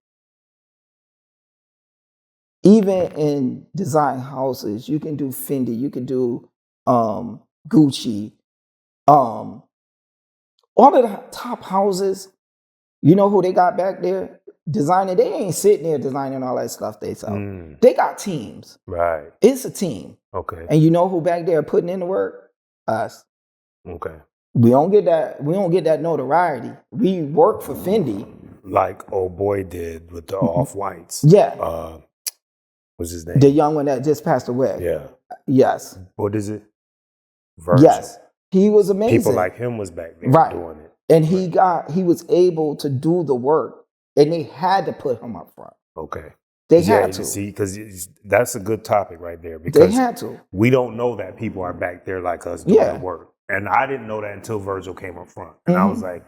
[SPEAKER 2] even in design houses, you can do Fendi, you can do Gucci. All of the top houses, you know who they got back there? Designing, they ain't sitting there designing all that stuff they sell. They got teams. Right. It's a team. Okay. And you know who back there putting in the work? Us. Okay. We don't get that notoriety. We work for Fendi.
[SPEAKER 1] Like old boy did with the Off-Whites.
[SPEAKER 2] Yeah.
[SPEAKER 1] What's his name?
[SPEAKER 2] The young one that just passed away.
[SPEAKER 1] Yeah.
[SPEAKER 2] Yes.
[SPEAKER 1] What is it? Virgil.
[SPEAKER 2] Yes. He was amazing.
[SPEAKER 1] People like him was back there doing it.
[SPEAKER 2] And he was able to do the work. And they had to put him up front.
[SPEAKER 1] Okay.
[SPEAKER 2] They had to.
[SPEAKER 1] See, because that's a good topic right there. Because
[SPEAKER 2] they had to.
[SPEAKER 1] We don't know that people are back there like us doing the work. And I didn't know that until Virgil came up front. And I was like,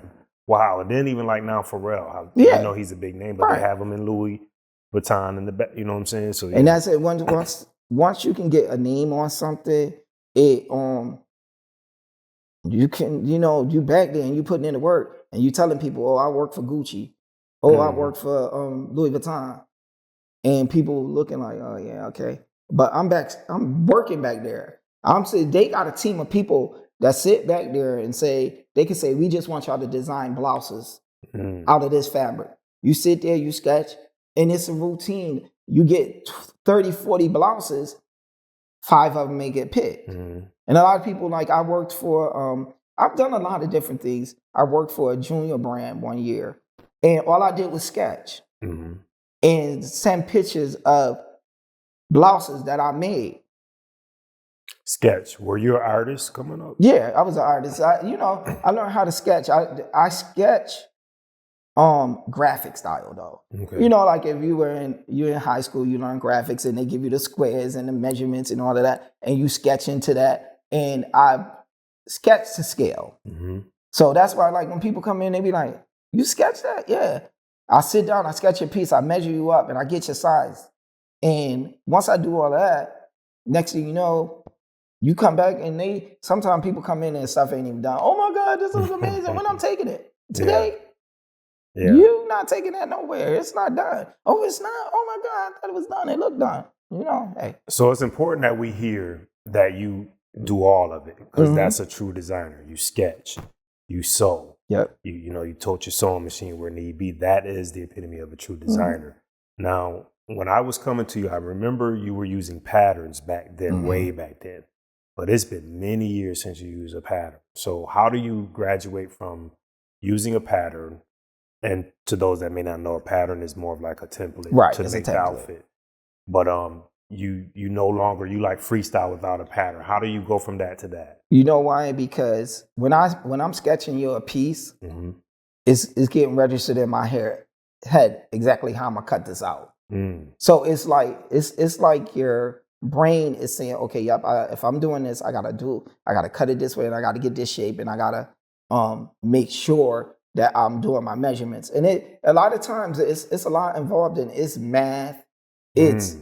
[SPEAKER 1] wow. And then even like now Pharrell, I know he's a big name, but they have him in Louis Vuitton in the back. You know what I'm saying? So
[SPEAKER 2] and that's it. Once you can get a name on something, it you can, you back there and you putting in the work and you telling people, oh, I work for Gucci. Oh, I work for Louis Vuitton. And people looking like, oh yeah, okay. But I'm working back there. I'm saying they got a team of people that sit back there and say, they can say, we just want y'all to design blouses out of this fabric. You sit there, you sketch, and it's a routine. You get 30, 40 blouses, 5 of them may get picked. And a lot of people, like I worked for, I've done a lot of different things. I worked for a junior brand one year, and all I did was sketch and send pictures of blouses that I made.
[SPEAKER 1] Sketch. Were you an artist coming up?
[SPEAKER 2] Yeah, I was an artist. I learned how to sketch. I sketch graphic style though. Okay. You know, like if you're in high school, you learn graphics and they give you the squares and the measurements and all of that, and you sketch into that. And I sketch to scale. So that's why, like, when people come in, they be like, "You sketch that?" Yeah. I sit down, I sketch your piece, I measure you up, and I get your size. And once I do all of that, next thing you know, you come back and sometimes people come in and stuff ain't even done. Oh my God, this looks amazing. When I'm taking it today, you not taking that nowhere. It's not done. Oh, it's not. Oh my God, I thought it was done. It looked done. You know, hey.
[SPEAKER 1] So it's important that we hear that you do all of it, because that's a true designer. You sketch, you sew.
[SPEAKER 2] Yep.
[SPEAKER 1] You tote your sewing machine where need be. That is the epitome of a true designer. Now, when I was coming to you, I remember you were using patterns back then, way back then. But it's been many years since you used a pattern. So how do you graduate from using a pattern, and to those that may not know, a pattern is more of like a template to make the outfit. But you no longer, you like freestyle without a pattern. How do you go from that to that?
[SPEAKER 2] You know why? Because when I'm sketching you a piece, it's getting registered in my head exactly how I'm gonna cut this out. So it's like your brain is saying, okay, yep, if I'm doing this, I gotta cut it this way, and I gotta get this shape, and I gotta make sure that I'm doing my measurements. And a lot of times it's a lot involved in it's math. It's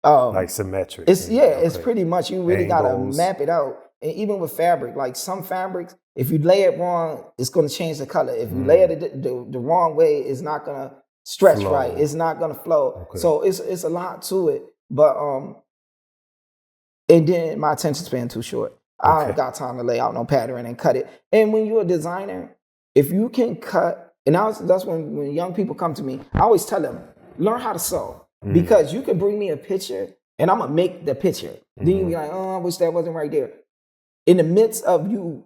[SPEAKER 1] like symmetric.
[SPEAKER 2] It's pretty much, you really gotta map it out. And even with fabric, like some fabrics, if you lay it wrong, it's gonna change the color. If you lay it the wrong way, it's not gonna stretch right. It's not gonna flow. Okay. So it's a lot to it. But and then my attention span too short. I don't got time to lay out no pattern and cut it. And when you're a designer, if you can cut, and that's when young people come to me, I always tell them, learn how to sew. Because you can bring me a picture and I'm gonna make the picture. Then you be like, oh, I wish that wasn't right there. In the midst of you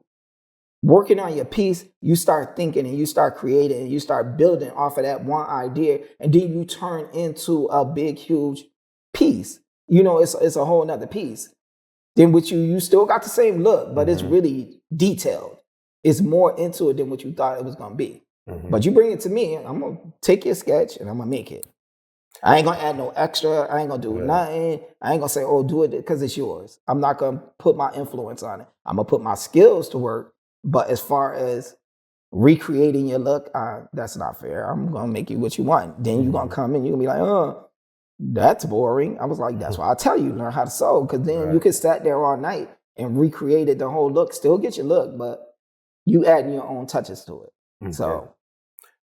[SPEAKER 2] working on your piece, you start thinking and you start creating and you start building off of that one idea, and then you turn into a big, huge piece. You know, it's a whole nother piece. Then what you still got the same look, but it's really detailed. It's more into it than what you thought it was gonna be. But you bring it to me, I'm gonna take your sketch and I'm gonna make it. I ain't gonna add no extra. I ain't gonna do nothing. I ain't gonna say, oh, do it because it's yours. I'm not gonna put my influence on it. I'm gonna put my skills to work. But as far as recreating your look, that's not fair. I'm gonna make you what you want. Then you're gonna come in, you're gonna be like, oh, that's boring. I was like, that's why I tell you, learn how to sew. Because then you can sat there all night and recreated the whole look. Still get your look, but you adding your own touches to it.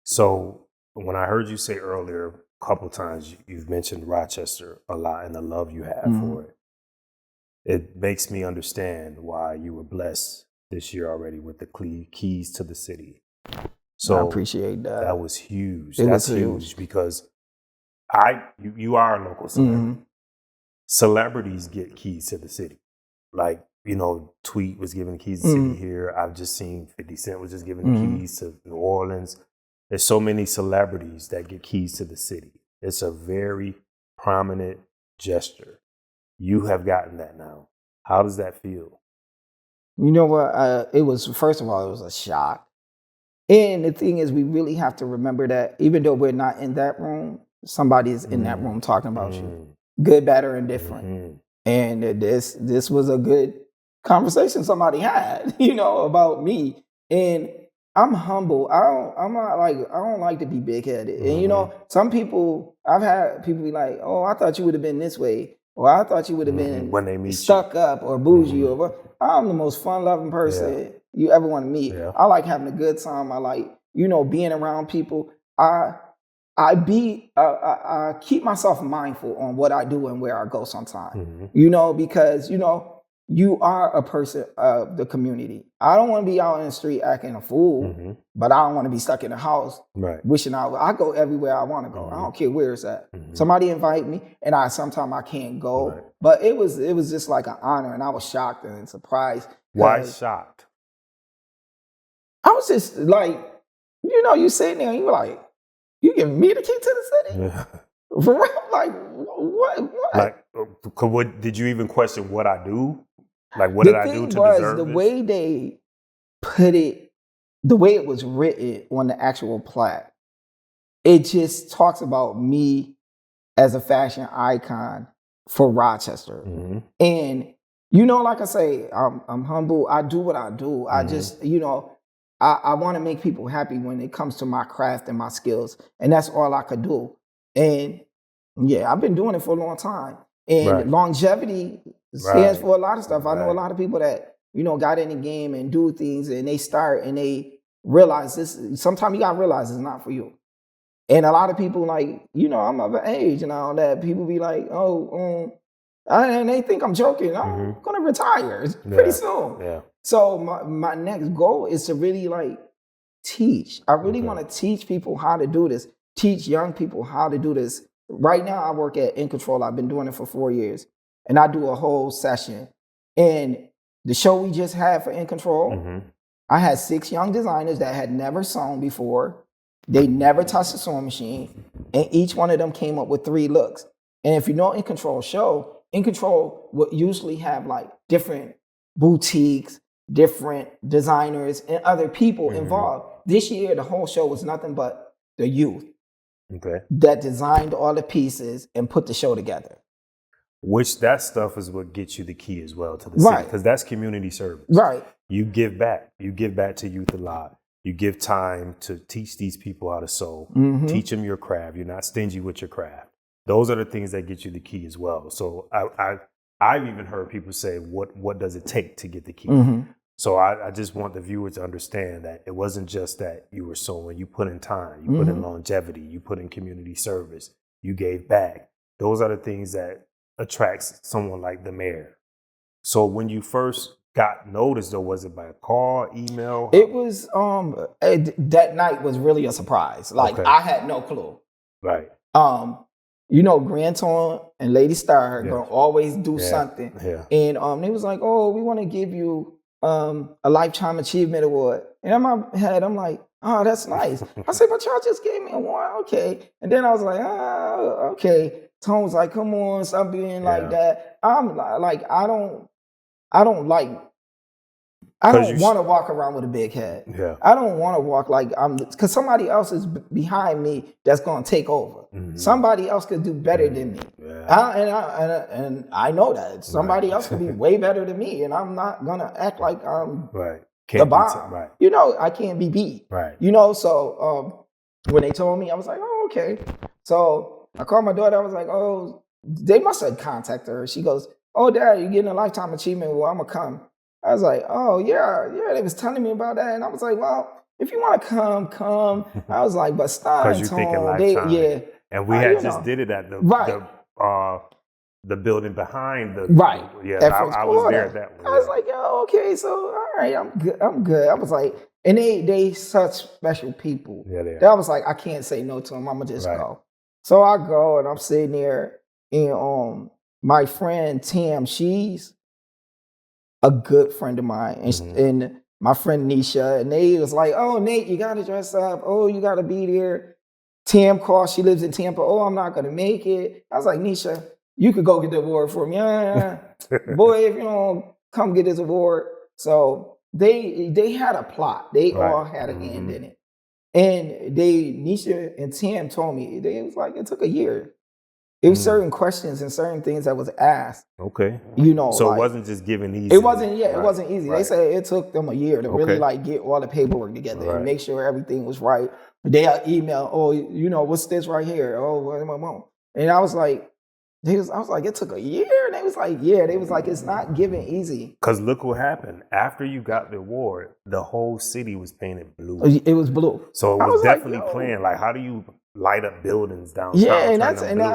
[SPEAKER 1] So when I heard you say earlier, a couple times you've mentioned Rochester a lot and the love you have for it. It makes me understand why you were blessed this year already with the keys to the city. So
[SPEAKER 2] I appreciate that.
[SPEAKER 1] That was huge. That's huge because you are a local celebrity. Celebrities get keys to the city. Like, Tweet was giving keys to the city here. I've just seen 50 Cent was just giving keys to New Orleans. There's so many celebrities that get keys to the city. It's a very prominent gesture. You have gotten that now. How does that feel?
[SPEAKER 2] You know what? First of all, it was a shock. And the thing is, we really have to remember that even though we're not in that room, somebody is in that room talking about you. Good, bad, or indifferent. And this was a good conversation somebody had, about me. And I'm humble. I don't like to be big headed. And some people, I've had people be like, "Oh, I thought you would have been this way," or "I thought you would have been
[SPEAKER 1] when they meet
[SPEAKER 2] stuck up or bougie." Or I'm the most fun loving person you ever want to meet. Yeah. I like having a good time. I like being around people. I keep myself mindful on what I do and where I go sometimes. Because you are a person of the community. I don't want to be out in the street acting a fool, but I don't want to be stuck in the house wishing I go everywhere I want to go. I don't care where it's at. Somebody invite me, and sometimes I can't go. But it was just like an honor, and I was shocked and surprised.
[SPEAKER 1] Why shocked?
[SPEAKER 2] I was just like, you sitting there and you like, you giving me the key to the city?
[SPEAKER 1] Yeah.
[SPEAKER 2] Like, what?
[SPEAKER 1] Like, did you even question what I do? Like, what did I do to deserve
[SPEAKER 2] the
[SPEAKER 1] this?
[SPEAKER 2] way they put it, the way it was written on the actual plaque, it just talks about me as a fashion icon for Rochester. And, like I say, I'm humble. I do what I do. I just, I want to make people happy when it comes to my craft and my skills. And that's all I could do. And yeah, I've been doing it for a long time. And longevity stands for a lot of stuff. I know a lot of people that, got in the game and do things and they start and they realize this. Sometimes you got to realize it's not for you. And a lot of people like, I'm of an age and all that. People be like, and they think I'm joking. I'm going to retire pretty soon. Yeah. So my next goal is to really like teach. I really want to teach people how to do this. Teach young people how to do this. Right now, I work at In Control. I've been doing it for 4 years. And I do a whole session. And the show we just had for In Control, I had 6 young designers that had never sewn before. They never touched a sewing machine. And each one of them came up with 3 looks. And if you know In Control show, In Control would usually have like different boutiques, different designers, and other people involved. This year, the whole show was nothing but the youth. That designed all the pieces and put the show together.
[SPEAKER 1] Which that stuff is what gets you the key as well to the city, because that's community service.
[SPEAKER 2] Right.
[SPEAKER 1] You give back. You give back to youth a lot. You give time to teach these people how to sew. Teach them your craft. You're not stingy with your craft. Those are the things that get you the key as well. So I've even heard people say, what does it take to get the key? So I just want the viewer to understand that it wasn't just that you were sewing. You put in time, you put in longevity, you put in community service, you gave back. Those are the things that attracts someone like the mayor. So when you first got noticed, though, was it by a call, email?
[SPEAKER 2] It was, that night was really a surprise. Like, I had no clue.
[SPEAKER 1] Right.
[SPEAKER 2] Granton and Lady Star are going to always do something.
[SPEAKER 1] Yeah.
[SPEAKER 2] And they was like, oh, we want to give you a Lifetime Achievement Award. And in my head, I'm like, oh, that's nice. I said, but y'all just gave me an award. Okay. And then I was like, okay. Tom was like, come on, stop being like that. I'm like, I don't want to walk around with a big head. Yeah. I don't want to walk like because somebody else is behind me that's going to take over. Somebody else could do better than me. Yeah. And I know that. Somebody else could be way better than me, and I'm not going to act like I'm the bomb. I can't be beat. Right. So when they told me, I was like, oh, okay. So I called my daughter. I was like, oh, they must have contacted her. She goes, oh, Dad, you're getting a Lifetime Achievement. Well, I'm going to come. I was like, oh, yeah, they was telling me about that. And I was like, well, if you want to come. I was like, but stop.
[SPEAKER 1] Because you're thinking Lifetime. And we had just did it at the building behind the.
[SPEAKER 2] Right.
[SPEAKER 1] I was there at that one.
[SPEAKER 2] I was like, oh, okay, so all right, I'm good. I was like, and they such special people. Yeah, they are. That I was like, I can't say no to them. I'm going to just go. So I go and I'm sitting there and my friend Tam, she's a good friend of mine. And my friend Nisha, and they was like, oh, Nate, you got to dress up. Oh, you got to be there. Tam called. She lives in Tampa. Oh, I'm not going to make it. I was like, Nisha, you could go get the award for me. Boy, if you don't come get this award. So they had a plot. They all had a hand in it. And Nisha and Tam told me, they was like, it took a year. It was certain questions and certain things that was asked. Okay.
[SPEAKER 1] So it wasn't just given easy.
[SPEAKER 2] It wasn't, it wasn't easy. They said it took them a year to really like get all the paperwork together and make sure everything was right. They email, oh, what's this right here? Oh, what? And I was like, it took a year. And they was like, they was like, it's not given easy.
[SPEAKER 1] Because look what happened. After you got the award, the whole city was painted blue.
[SPEAKER 2] It was blue.
[SPEAKER 1] So it was definitely playing. Like, how do you light up buildings downtown.
[SPEAKER 2] Yeah, and I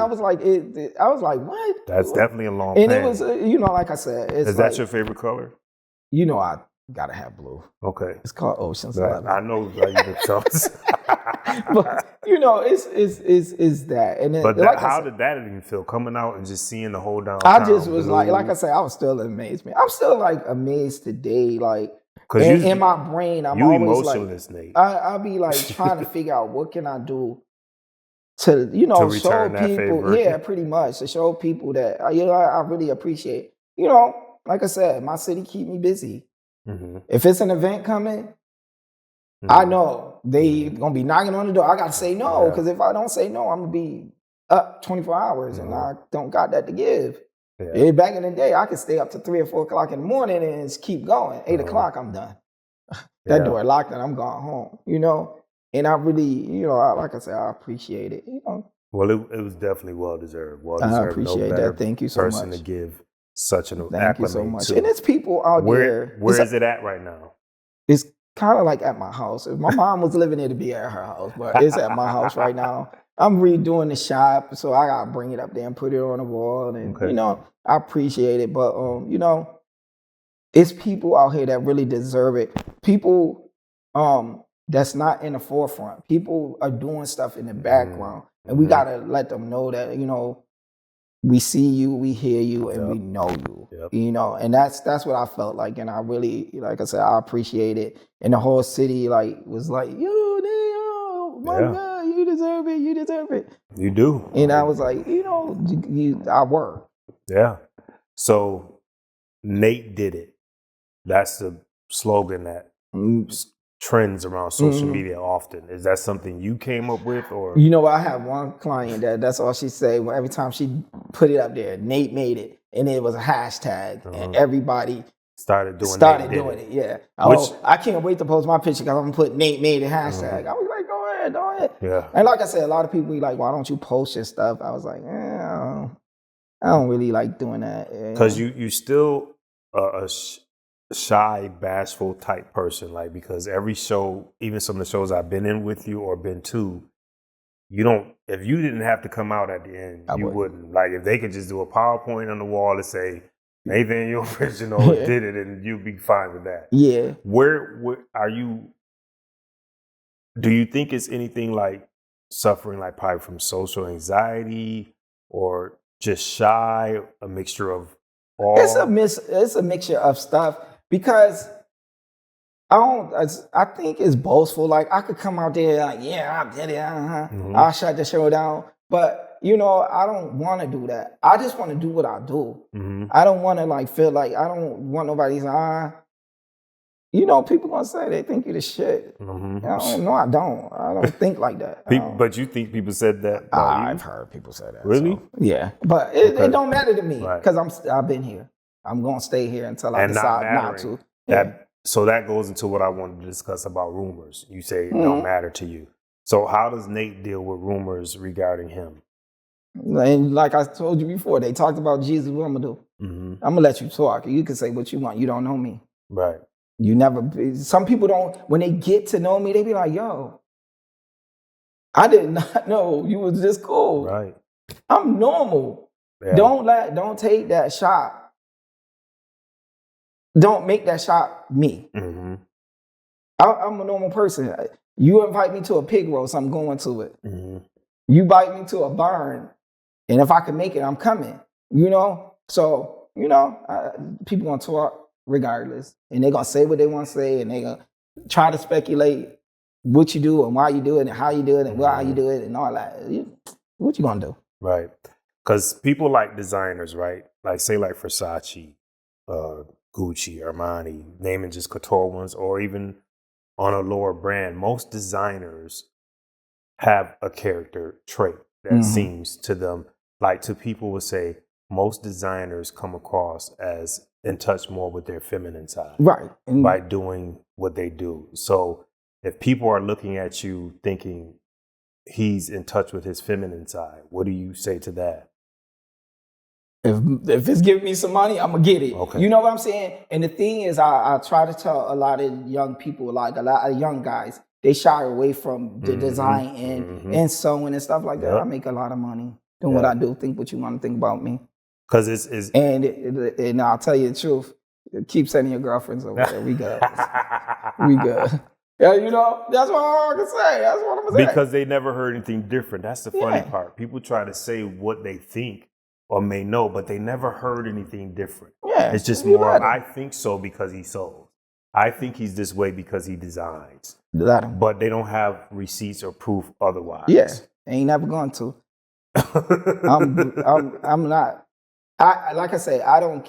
[SPEAKER 2] was like, what?
[SPEAKER 1] That's definitely a long.
[SPEAKER 2] And
[SPEAKER 1] pan.
[SPEAKER 2] it was, like I said,
[SPEAKER 1] is that your favorite color?
[SPEAKER 2] I gotta have blue.
[SPEAKER 1] Okay,
[SPEAKER 2] it's called Ocean's 11.
[SPEAKER 1] I know that you
[SPEAKER 2] but it's that. And then,
[SPEAKER 1] but how did that even feel coming out and just seeing the whole downtown?
[SPEAKER 2] I just was like I said, I was still amazed. I'm still like amazed today. Like in my brain, I'm always
[SPEAKER 1] emotionless,
[SPEAKER 2] like,
[SPEAKER 1] Nate.
[SPEAKER 2] I'll be like trying to figure out what can I do to
[SPEAKER 1] to
[SPEAKER 2] show people. Yeah, pretty much to show people that I really appreciate. Like I said, my city keep me busy. Mm-hmm. If it's an event coming, I know they gonna be knocking on the door. I gotta say no, because if I don't say no, I'm gonna be up 24 hours and I don't got that to give. Yeah. Back in the day, I could stay up to 3 or 4 o'clock in the morning and just keep going. 8 o'clock, I'm done. That door locked and I'm going home. And I really, like I said, I appreciate it.
[SPEAKER 1] Well, it was definitely well deserved.
[SPEAKER 2] I appreciate that. Thank you so much.
[SPEAKER 1] Person to give such an
[SPEAKER 2] Thank you so much. And it's people out there.
[SPEAKER 1] Where is it at right now?
[SPEAKER 2] It's kind of like at my house. If my mom was living there, to be at her house, but it's at my house right now. I'm redoing the shop, so I gotta bring it up there and put it on the wall. And I appreciate it, but it's people out here that really deserve it. People that's not in the forefront. People are doing stuff in the background, and we gotta let them know that we see you, we hear you, and we know you. Yep. And that's what I felt like, and I really, like I said, I appreciate it. And the whole city was like, my God, you deserve it.
[SPEAKER 1] You do.
[SPEAKER 2] And I was like, I work.
[SPEAKER 1] Yeah. So Nate did it. That's the slogan that trends around social media often. Is that something you came up with, or?
[SPEAKER 2] I have one client that's all she say. Every time she put it up there, Nate made it, and it was a hashtag, and everybody started doing it. Yeah. I can't wait to post my picture because I'm gonna put Nate made it hashtag. I was like, go ahead.
[SPEAKER 1] Yeah.
[SPEAKER 2] And like I said, a lot of people be like, why don't you post your stuff? I was like, I don't really like doing that.
[SPEAKER 1] Because you still a shy, bashful type person, like, because every show, even some of the shows I've been in with you or been to, if you didn't have to come out at the end, you wouldn't. Like, if they could just do a PowerPoint on the wall and say, Nathaniel did it, and you'd be fine with that.
[SPEAKER 2] Yeah.
[SPEAKER 1] Where are you? Do you think it's anything like suffering, like probably from social anxiety, or just shy, a mixture of all?
[SPEAKER 2] It's a mixture of stuff, because I think it's boastful. Like, I could come out there like, I did it, I'll shut the show down. But I don't want to do that. I just want to do what I do. Mm-hmm. I don't want to feel like, I don't want nobody's people gonna say they think you the shit. Mm-hmm. No, I don't. I don't think like that.
[SPEAKER 1] But you think people said that?
[SPEAKER 2] I've heard people say that.
[SPEAKER 1] Really?
[SPEAKER 2] So, yeah, but it don't matter to me, because I've been here. I'm gonna stay here until I decide not to.
[SPEAKER 1] So that goes into what I wanted to discuss about rumors. You say it don't matter to you. So how does Nate deal with rumors regarding him?
[SPEAKER 2] And like I told you before, they talked about Jesus. What I'm gonna do? Mm-hmm. I'm gonna let you talk. You can say what you want. You don't know me.
[SPEAKER 1] Right.
[SPEAKER 2] Some people don't, when they get to know me, they be like, yo, I did not know you was this cool.
[SPEAKER 1] Right.
[SPEAKER 2] I'm normal. Yeah. Don't take that shot. Don't make that shot me. Mm-hmm. I'm a normal person. You invite me to a pig roast, I'm going to it. Mm-hmm. You invite me to a barn, and if I can make it, I'm coming. So, people gonna talk regardless, and they're gonna say what they want to say, and they're gonna try to speculate what you do and why you do it and how you do it and why you do it and all that. What you gonna do?
[SPEAKER 1] Right. Because people like designers, right? Like, say, like Versace, Gucci, Armani, naming just couture ones, or even on a lower brand. Most designers have a character trait that seems to them, like, to people would say, most designers come across as in touch more with their feminine side,
[SPEAKER 2] right?
[SPEAKER 1] By doing what they do. So if people are looking at you thinking he's in touch with his feminine side, what do you say to that?
[SPEAKER 2] If it's giving me some money, I'm gonna get it.
[SPEAKER 1] Okay.
[SPEAKER 2] You know what I'm saying? And the thing is, I try to tell a lot of young people, like a lot of young guys, they shy away from the design and sewing and stuff like that. I make a lot of money doing what I do. Think what you want to think about me.
[SPEAKER 1] Because it's
[SPEAKER 2] and I'll tell you the truth. Keep sending your girlfriends over there. We good. We good. Yeah, you know, that's what I can say. That's what I'm gonna say.
[SPEAKER 1] Because they never heard anything different. That's the funny part. People try to say what they think or may know, but they never heard anything different.
[SPEAKER 2] Yeah,
[SPEAKER 1] it's just more, I think so because he sold. I think he's this way because he designs. But they don't have receipts or proof otherwise.
[SPEAKER 2] Yeah, ain't never going to. I'm not. Like I say, I don't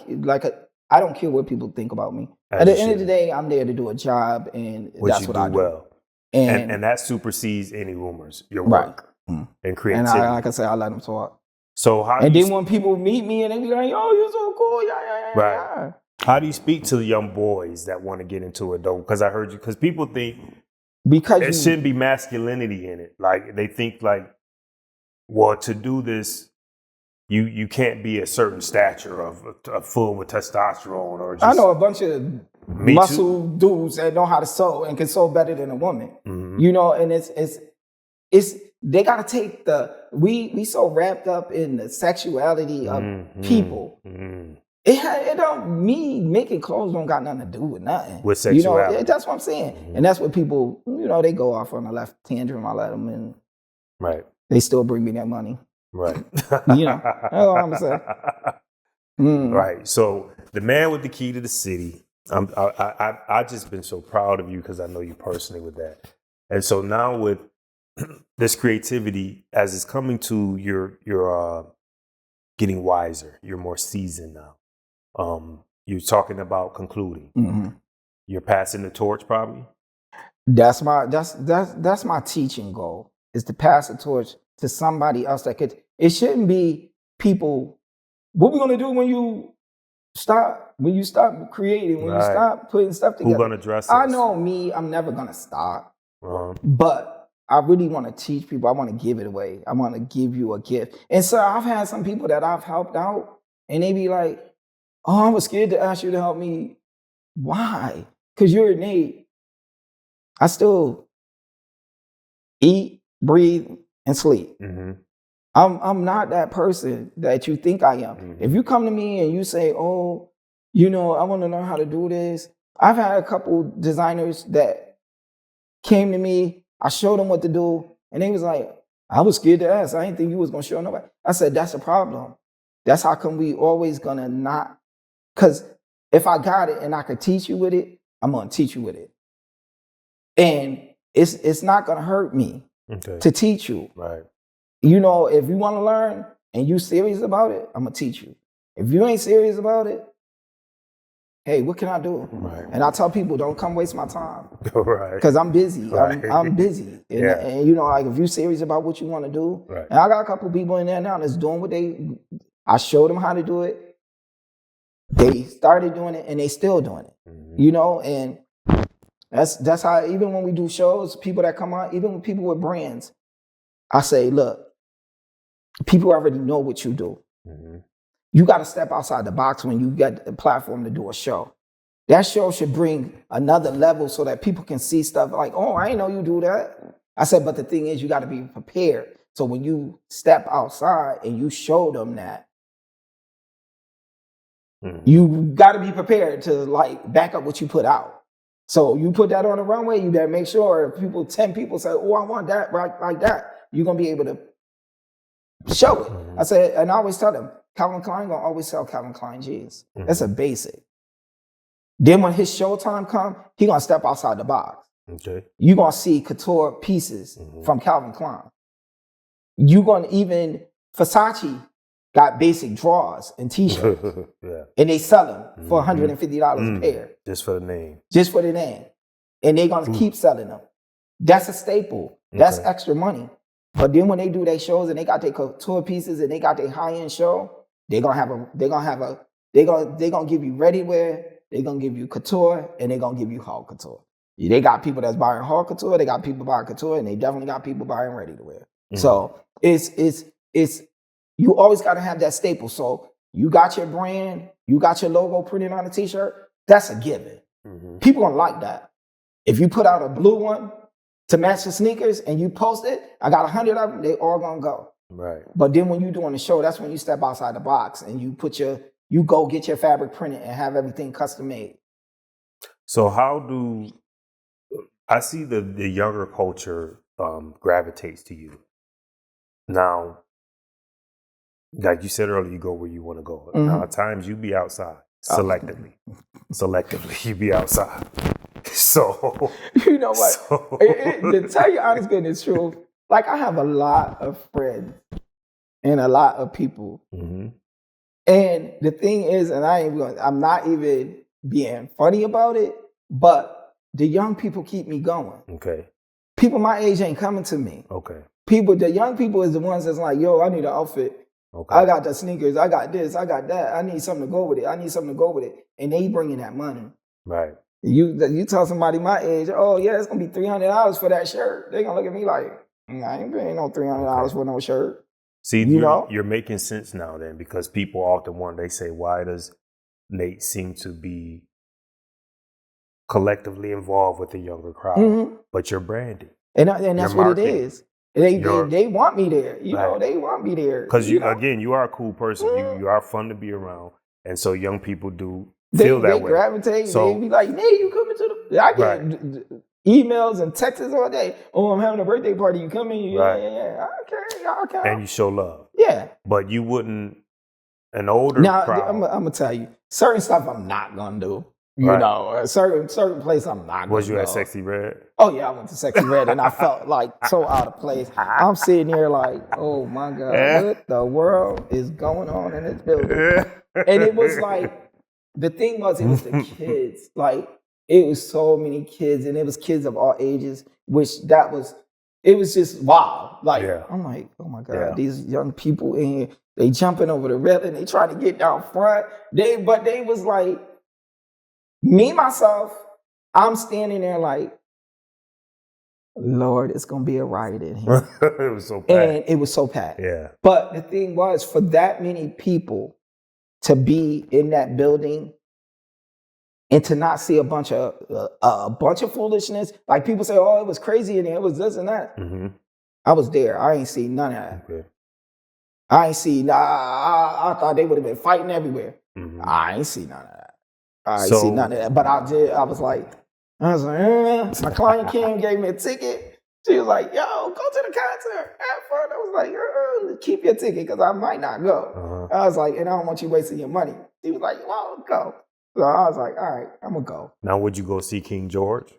[SPEAKER 2] care what people think about me. At the end of the day, I'm there to do a job, and that's what I do.
[SPEAKER 1] Well. And that supersedes any rumors. Your work and creativity.
[SPEAKER 2] And like I say, I let them talk.
[SPEAKER 1] So how?
[SPEAKER 2] And then when people meet me and they be like, "Oh, you're so cool, yeah."
[SPEAKER 1] Right. How do you speak to the young boys that want to get into it though? Because I heard you. Because people think it shouldn't be masculinity in it. Like they think like, well, to do this, you can't be a certain stature of full with testosterone or. Just,
[SPEAKER 2] I know a bunch of muscle dudes that know how to sew and can sew better than a woman. Mm-hmm. You know, and it's they gotta take we so wrapped up in the sexuality of people. Mm-hmm. It don't making clothes don't got nothing to do with nothing.
[SPEAKER 1] With sexuality.
[SPEAKER 2] You know, that's what I'm saying. Mm-hmm. And that's what people, you know, they go off on a left tangent. I let them in.
[SPEAKER 1] Right.
[SPEAKER 2] They still bring me that money.
[SPEAKER 1] Right.
[SPEAKER 2] You know, that's what I'm saying.
[SPEAKER 1] Right. So the man with the key to the city. I just been so proud of you because I know you personally with that. And so now with this creativity, as it's coming to you're getting wiser. You're more seasoned now. You're talking about concluding. Mm-hmm. You're passing the torch, probably.
[SPEAKER 2] That's my teaching goal, is to pass the torch to somebody else that could. It shouldn't be people. What we gonna do when you stop creating? When you stop putting stuff together?
[SPEAKER 1] Who's gonna dress?
[SPEAKER 2] I know me. I'm never gonna stop. But I really want to teach people. I want to give it away. I want to give you a gift. And so I've had some people that I've helped out, and they be like, "Oh, I was scared to ask you to help me." Why? Because you're innate. I still eat, breathe, and sleep. Mm-hmm. I'm not that person that you think I am. Mm-hmm. If you come to me and you say, "Oh, you know, I want to learn how to do this," I've had a couple designers that came to me. I showed them what to do, and they was like, "I was scared to ask. I didn't think you was gonna show nobody." I said, "That's a problem. That's how come we always gonna not." Because if I got it and I could teach you with it, I'm gonna teach you with it, and it's not gonna hurt me to teach you.
[SPEAKER 1] Right.
[SPEAKER 2] You know, if you want to learn and you serious about it, I'm gonna teach you. If you ain't serious about it, hey, what can I do? Right. And I tell people, don't come waste my time.
[SPEAKER 1] Right.
[SPEAKER 2] Because I'm busy.
[SPEAKER 1] Right.
[SPEAKER 2] I'm busy. And you know, like if you're serious about what you want to do, and I got a couple people in there now that's doing what I showed them how to do it. They started doing it and they still doing it. Mm-hmm. You know, and that's how, even when we do shows, people that come out, even with people with brands, I say, look, people already know what you do. Mm-hmm. You got to step outside the box when you get the platform to do a show. That show should bring another level so that people can see stuff like, "Oh, I didn't know you do that." I said, but the thing is, you got to be prepared. So when you step outside and you show them that, you got to be prepared to like back up what you put out. So you put that on the runway, you better make sure if 10 people say, "Oh, I want that right like that," you're going to be able to show it. I said, and I always tell them, Calvin Klein gonna always sell Calvin Klein jeans. That's a basic. Then when his showtime come, he gonna step outside the box. Okay. You gonna see couture pieces from Calvin Klein. You gonna even Versace got basic drawers and t-shirts, and they sell them for $150 a pair.
[SPEAKER 1] Just for the name.
[SPEAKER 2] Just for the name, and they gonna keep selling them. That's a staple. That's extra money. But then when they do their shows and they got their couture pieces and they got their high-end show, they're gonna give you ready wear, they're gonna give you couture, and they're gonna give you haute couture. They got people that's buying haute couture, they got people buying couture, and they definitely got people buying ready to wear. Mm-hmm. So it's you always gotta have that staple. So you got your brand, you got your logo printed on a t-shirt, that's a given. Mm-hmm. People gonna like that. If you put out a blue one, to match the sneakers and you post it, I got 100 of them, they all gonna go.
[SPEAKER 1] Right.
[SPEAKER 2] But then when you're doing the show, that's when you step outside the box and you go get your fabric printed and have everything custom made.
[SPEAKER 1] So how do I see the younger culture gravitates to you? Now, like you said earlier, you go where you want to go.
[SPEAKER 2] Mm-hmm.
[SPEAKER 1] Now, at times you be outside selectively. Selectively, you be outside. So
[SPEAKER 2] you know what? To tell you honest goodness truth, like I have a lot of friends and a lot of people.
[SPEAKER 1] Mm-hmm.
[SPEAKER 2] And the thing is, and I'm not even being funny about it, but the young people keep me going.
[SPEAKER 1] Okay.
[SPEAKER 2] People my age ain't coming to me.
[SPEAKER 1] Okay.
[SPEAKER 2] The young people is the ones that's like, yo, I need an outfit.
[SPEAKER 1] Okay.
[SPEAKER 2] I got the sneakers. I got this. I got that. I need something to go with it. And they bringing that money.
[SPEAKER 1] Right.
[SPEAKER 2] You tell somebody my age, oh yeah, it's gonna be $300 for that shirt. They gonna look at me like, I ain't paying no $300 for no shirt.
[SPEAKER 1] See, you're making sense now then, because people often wonder, they say, why does Nate seem to be collectively involved with the younger crowd?
[SPEAKER 2] Mm-hmm.
[SPEAKER 1] But you're branding.
[SPEAKER 2] And that's what it is. They want me there. You know, they want me there.
[SPEAKER 1] Because you are a cool person. Mm-hmm. You are fun to be around. And so young people do feel that way.
[SPEAKER 2] They gravitate. So, they be like, Nate, you coming to the... I get emails and texts all day. Oh, I'm having a birthday party. You coming? Yeah. Okay.
[SPEAKER 1] And you show love.
[SPEAKER 2] Yeah.
[SPEAKER 1] But you wouldn't... An older crowd...
[SPEAKER 2] I'm going to tell you. Certain stuff I'm not going to do. You know, a certain place I'm not going to go.
[SPEAKER 1] Was you at Sexy Red?
[SPEAKER 2] Oh, yeah, I went to Sexy Red and I felt like so out of place. I'm sitting here like, oh, my God, what the world is going on in this building? And it was like, the thing was, it was the kids. Like, it was so many kids, and it was kids of all ages, it was just wow. Like, I'm like, oh, my God, these young people in here, they jumping over the railing, they trying to get down front. But they was like, me, myself, I'm standing there like, Lord, it's going to be a riot in here.
[SPEAKER 1] It was so packed.
[SPEAKER 2] And it was so packed.
[SPEAKER 1] Yeah.
[SPEAKER 2] But the thing was, for that many people to be in that building and to not see a bunch of foolishness, like people say, oh, it was crazy in there, it was this and that.
[SPEAKER 1] Mm-hmm.
[SPEAKER 2] I was there. I ain't seen none of that.
[SPEAKER 1] Okay.
[SPEAKER 2] I thought they would have been fighting everywhere.
[SPEAKER 1] Mm-hmm.
[SPEAKER 2] I ain't seen none of that. I ain't seen none of that. But I was like, my client came, gave me a ticket. She was like, yo, go to the concert, have fun. I was like, keep your ticket because I might not go.
[SPEAKER 1] Uh-huh.
[SPEAKER 2] I was like, and I don't want you wasting your money. She was like, well, go. So I was like, all right, I'm going to go.
[SPEAKER 1] Now, would you go see King George?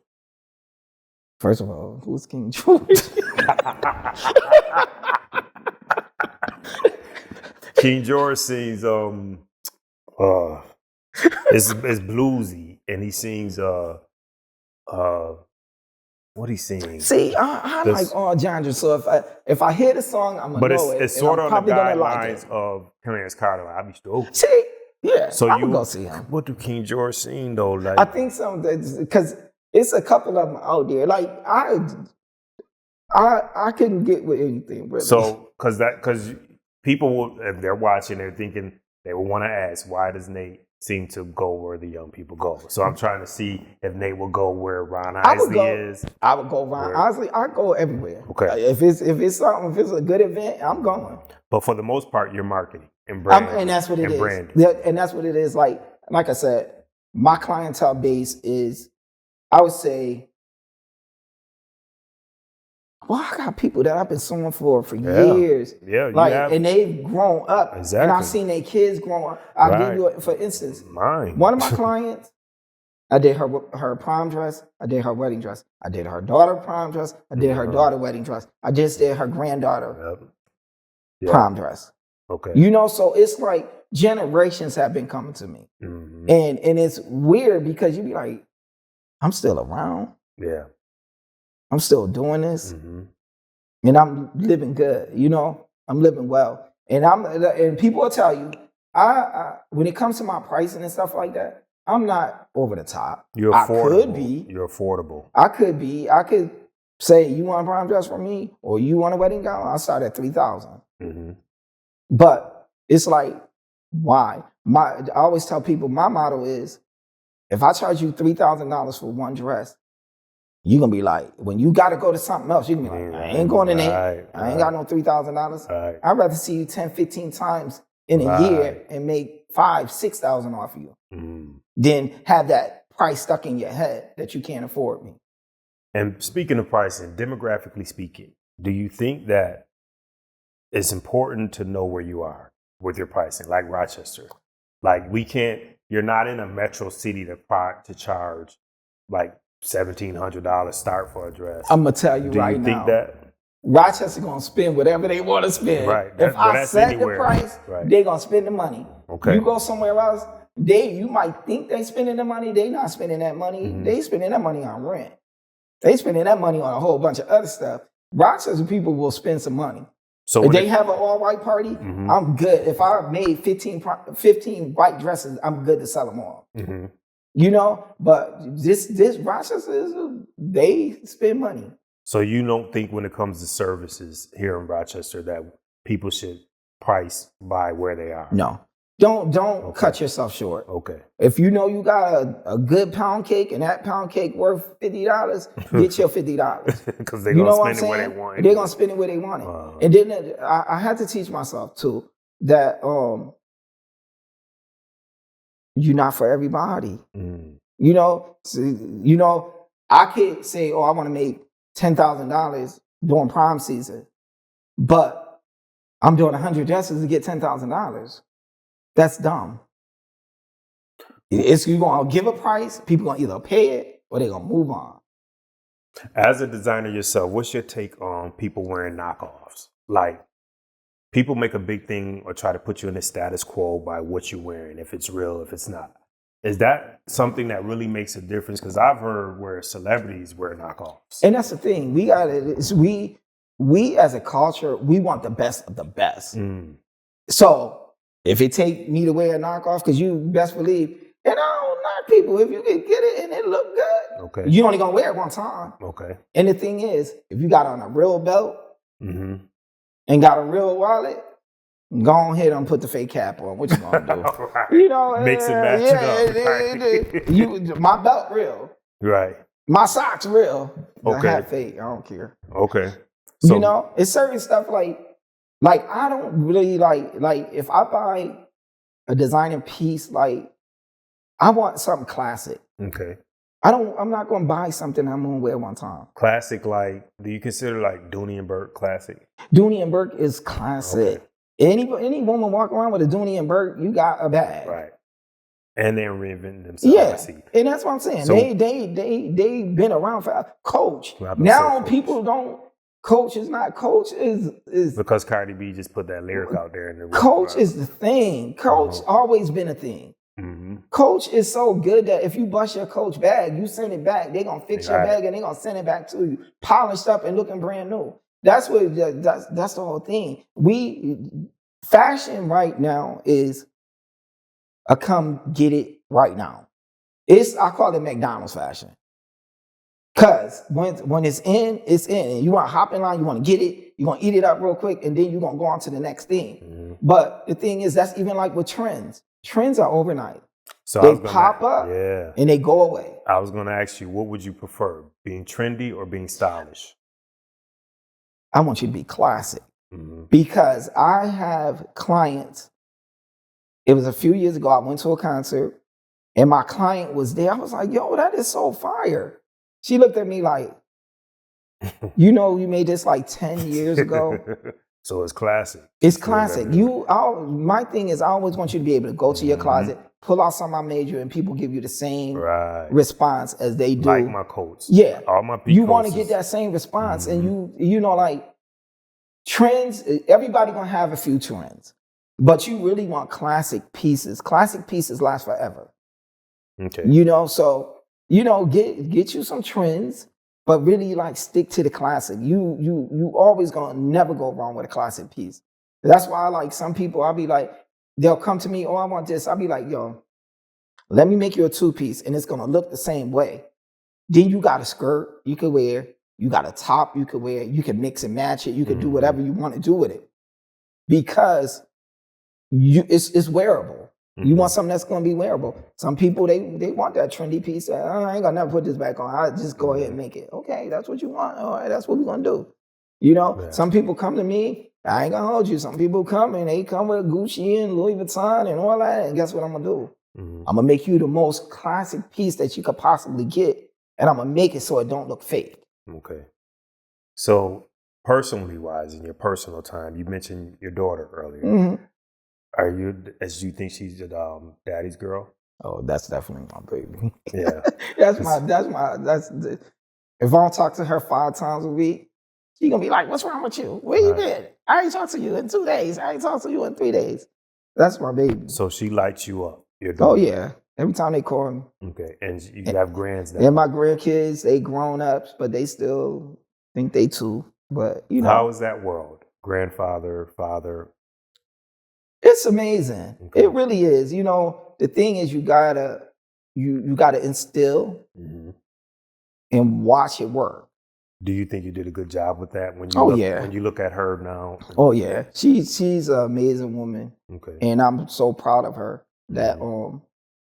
[SPEAKER 2] First of all, who's King George?
[SPEAKER 1] King George sings, it's bluesy, and he sings, what he sings?
[SPEAKER 2] See, I like all genres, so if I hear the song, I'm gonna know it. But it's
[SPEAKER 1] sort of on the guidelines of Clarence Carter. I be stoked.
[SPEAKER 2] See, yeah,
[SPEAKER 1] so
[SPEAKER 2] I would go see him.
[SPEAKER 1] What do King George sing though? Like,
[SPEAKER 2] I think some because it's a couple of them out there. Like I couldn't get with anything really.
[SPEAKER 1] So because people will, if they're watching, they're thinking they will want to ask, why does Nate seem to go where the young people go? So I'm trying to see if Nate will go where Ron Isley is.
[SPEAKER 2] I would go Ron Isley. I go everywhere.
[SPEAKER 1] Okay.
[SPEAKER 2] If it's a good event, I'm going.
[SPEAKER 1] But for the most part, you're marketing and branding.
[SPEAKER 2] And that's what it is.
[SPEAKER 1] Branding.
[SPEAKER 2] Yeah, and that's what it is. Like I said, my clientele base is, I would say, well, I got people that I've been suing for years.
[SPEAKER 1] Yeah,
[SPEAKER 2] and they've grown up.
[SPEAKER 1] Exactly.
[SPEAKER 2] And I've seen their kids grow up. I'll give you, for instance, one of my clients, I did her prom dress. I did her wedding dress. I did her daughter prom dress. I did her daughter wedding dress. I just did her granddaughter prom dress.
[SPEAKER 1] Okay.
[SPEAKER 2] You know, so it's like generations have been coming to me.
[SPEAKER 1] Mm-hmm.
[SPEAKER 2] And it's weird because you be like, I'm still around.
[SPEAKER 1] Yeah.
[SPEAKER 2] I'm still doing this.
[SPEAKER 1] Mm-hmm.
[SPEAKER 2] And I'm living good, you know? I'm living well. And people will tell you, I when it comes to my pricing and stuff like that, I'm not over the top.
[SPEAKER 1] You're affordable.
[SPEAKER 2] I could be.
[SPEAKER 1] You're affordable.
[SPEAKER 2] I could be. I could say, you want a prom dress from me or you want a wedding gown? I'll start at $3,000.
[SPEAKER 1] Mm-hmm.
[SPEAKER 2] But it's like, why? I always tell people my motto is, if I charge you $3,000 for one dress, you're going to be like, when you got to go to something else, you're going to be like, I ain't going in there. I ain't got no $3,000.
[SPEAKER 1] Right.
[SPEAKER 2] I'd rather see you 10, 15 times in a year and make $5,000, $6,000 off of you than have that price stuck in your head that you can't afford me.
[SPEAKER 1] And speaking of pricing, demographically speaking, do you think that it's important to know where you are with your pricing, like Rochester? Like you're not in a metro city to charge like $1,700 start for a dress.
[SPEAKER 2] I'm going to tell you right now.
[SPEAKER 1] Do you think that?
[SPEAKER 2] Rochester going to spend whatever they want to spend.
[SPEAKER 1] Right.
[SPEAKER 2] If I set the price, they're going to spend the money.
[SPEAKER 1] Okay.
[SPEAKER 2] You go somewhere else, you might think they spending the money. They not spending that money. They spending that money on rent. They spending that money on a whole bunch of other stuff. Rochester people will spend some money. So if they have an all-white party, I'm good. If I made 15 white dresses, I'm good to sell them all. You know, but this Rochester, they spend money.
[SPEAKER 1] So you don't think when it comes to services here in Rochester that people should price by where they are?
[SPEAKER 2] No. Don't cut yourself short.
[SPEAKER 1] Okay.
[SPEAKER 2] If you know you got a good pound cake and that pound cake worth $50, get your $50.
[SPEAKER 1] Because they're going to spend it where they want it.
[SPEAKER 2] They're going to spend it where they want it. And then I had to teach myself too that you're not for everybody. You know, I could say, I want to make $10,000 during prime season, but I'm doing 100 dresses to get $10,000. That's dumb. You're going to give a price, people going to either pay it or they're going to move on.
[SPEAKER 1] As a designer yourself, what's your take on people wearing knockoffs? Like, people make a big thing or try to put you in the status quo by what you're wearing, if it's real, if it's not. Is that something that really makes a difference? Because I've heard where celebrities wear knockoffs.
[SPEAKER 2] And that's the thing. We as a culture, we want the best of the best. So if it take me to wear a knockoff, because you best believe, and I don't knock people, if you can get it and it look good, you only gonna wear it one time.
[SPEAKER 1] Okay.
[SPEAKER 2] And the thing is, if you got on a real belt and got a real wallet, go ahead and put the fake cap on. What you gonna do?
[SPEAKER 1] Right.
[SPEAKER 2] You know,
[SPEAKER 1] mix and match it up.
[SPEAKER 2] My belt real.
[SPEAKER 1] Right.
[SPEAKER 2] My socks real.
[SPEAKER 1] Okay.
[SPEAKER 2] The hat fake. I don't care.
[SPEAKER 1] Okay. So,
[SPEAKER 2] you know, it's certain stuff like I don't really like if I buy a designer piece, like I want something classic.
[SPEAKER 1] Okay.
[SPEAKER 2] I'm not gonna buy something I'm gonna wear one time.
[SPEAKER 1] Classic, like, do you consider like Dooney and Burke classic?
[SPEAKER 2] Dooney and Burke is classic. Okay. Any woman walk around with a Dooney and Burke, you got a bag.
[SPEAKER 1] Right. And they're reinventing themselves.
[SPEAKER 2] Yeah. And that's what I'm saying. So, they been around for Coach. Now people don't. Coach is not. Coach is
[SPEAKER 1] because Cardi B just put that lyric out there in the
[SPEAKER 2] Coach is the thing. Coach always been a thing. Coach is so good that if you bust your Coach bag, you send it back. They're gonna fix your bag and they're gonna send it back to you, polished up and looking brand new. That's the whole thing. Fashion right now is a come get it right now. I call it McDonald's fashion. Cause when it's in, it's in. And you want to hop in line, you want to get it, you want to eat it up real quick, and then you're going to go on to the next thing. But the thing is, that's even like with trends. Trends are overnight. So they pop up and they go away.
[SPEAKER 1] I was going to ask you, what would you prefer, being trendy or being stylish?
[SPEAKER 2] I want you to be classic. Because I have clients. It was a few years ago, I went to a concert and my client was there. I was like, yo, that is so fire. She looked at me like, you know, you made this like 10 years ago.
[SPEAKER 1] So it's classic.
[SPEAKER 2] It's classic. My thing is, I always want you to be able to go to your closet, pull out something I made you, and people give you the same response as they do.
[SPEAKER 1] Like my coats.
[SPEAKER 2] Yeah.
[SPEAKER 1] All my
[SPEAKER 2] you want to get that same response. And you know, like trends, everybody gonna have a few trends. But you really want classic pieces. Classic pieces last forever.
[SPEAKER 1] Okay.
[SPEAKER 2] You know, so you know, get you some trends, but really like stick to the classic. You always gonna never go wrong with a classic piece. That's why I like some people, I'll be like, they'll come to me, I want this. I'll be like, yo, let me make you a 2-piece and it's gonna look the same way. Then you got a skirt you could wear, you got a top you could wear, you can mix and match it, you can do whatever you want to do with it. Because it's wearable. You want something that's going to be wearable. Some people, they want that trendy piece. I ain't going to never put this back on. I'll just go ahead and make it. Okay, that's what you want. All right, that's what we're going to do. You know, some people come to me. I ain't going to hold you. Some people come and they come with Gucci and Louis Vuitton and all that. And guess what I'm going to do? I'm going to make you the most classic piece that you could possibly get. And I'm going to make it so it don't look fake.
[SPEAKER 1] Okay. So personally wise, in your personal time, you mentioned your daughter earlier. Are you, as you think she's daddy's girl?
[SPEAKER 2] Oh, that's definitely my baby.
[SPEAKER 1] Yeah.
[SPEAKER 2] If I don't talk to her 5 times a week, she's going to be like, what's wrong with you? Where you been? I ain't talked to you in 2 days. I ain't talked to you in 3 days. That's my baby.
[SPEAKER 1] So she lights you up, your daughter?
[SPEAKER 2] Oh, yeah. Every time they call me.
[SPEAKER 1] Okay. And you have grands now?
[SPEAKER 2] And my grandkids, they grown ups, but they still think they too. But, you know.
[SPEAKER 1] How is that world? Grandfather, father?
[SPEAKER 2] It's amazing. Okay. It really is. You know, the thing is you gotta instill and watch it work.
[SPEAKER 1] Do you think you did a good job with that when you look at her now?
[SPEAKER 2] Oh yeah. She's an amazing woman. Okay. And I'm so proud of her that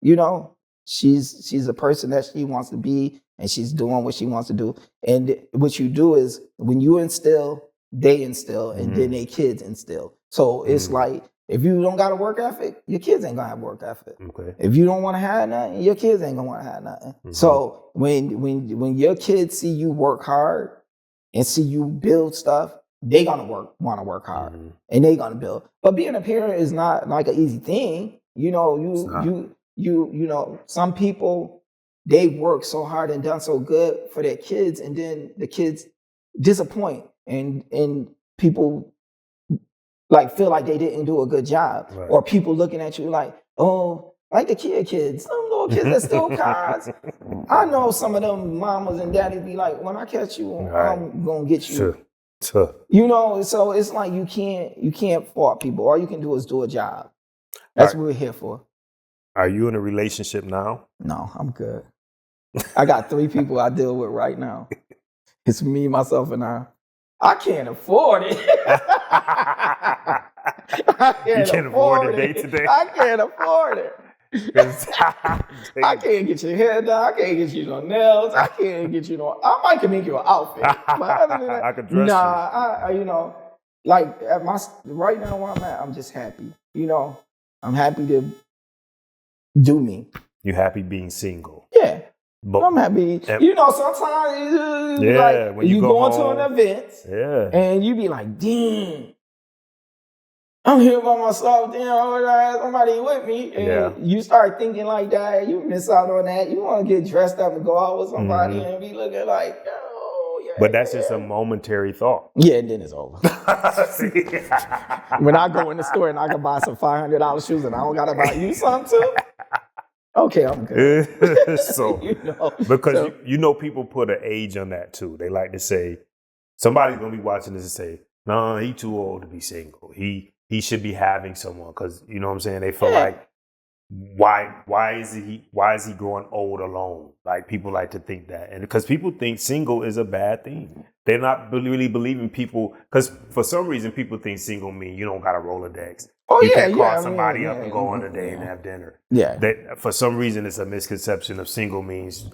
[SPEAKER 2] you know, she's a person that she wants to be and she's doing what she wants to do. And what you do is when you instill, they instill, and then their kids instill. So it's like, if you don't got a work ethic, your kids ain't gonna have work ethic. Okay. If you don't want to have nothing, your kids ain't gonna want to have nothing. So when your kids see you work hard and see you build stuff, they gonna want to work hard and they gonna build. But being a parent is not like an easy thing. You know, you know, some people, they work so hard and done so good for their kids, and then the kids disappoint and people like feel like they didn't do a good job, or people looking at you like, oh, like the kids, some little kids that steal cars. I know some of them mamas and daddies be like, when I catch you, I'm gonna get you. Sure. You know, so it's like you can't fault people. All you can do is do a job. That's what we're here for.
[SPEAKER 1] Are you in a relationship now?
[SPEAKER 2] No, I'm good. I got 3 people I deal with right now. It's me, myself, and I. I can't afford it.
[SPEAKER 1] You can't afford it day to day.
[SPEAKER 2] I can't afford it. I can't get your hair done. I can't get you no nails. I can't get you no. I might can make you an outfit, but other than that,
[SPEAKER 1] I could dress you.
[SPEAKER 2] I you know, like at right now where I'm at, I'm just happy. You know, I'm happy to do me.
[SPEAKER 1] You happy being single?
[SPEAKER 2] Yeah. But, I'm happy. You know, sometimes like, when you go into an event and you be like, dang, I'm here by myself, damn, somebody with me. And you start thinking like that, you miss out on that. You want to get dressed up and go out with somebody and be looking like, oh, yeah.
[SPEAKER 1] But that's just a momentary thought.
[SPEAKER 2] Yeah, and then it's over. When I go in the store and I can buy some $500 shoes and I don't got to buy you some too. Okay, I'm good.
[SPEAKER 1] So, because you know people put an age on that too. They like to say, somebody's going to be watching this and say, no, he too old to be single. He should be having someone, because, you know what I'm saying? They feel like, why is he growing old alone? Like, people like to think that. And because people think single is a bad thing. They're not really believing people, because for some reason people think single mean you don't got a Rolodex. You can't call somebody up and go on a date and have dinner. Yeah. That for some reason it's a misconception of single means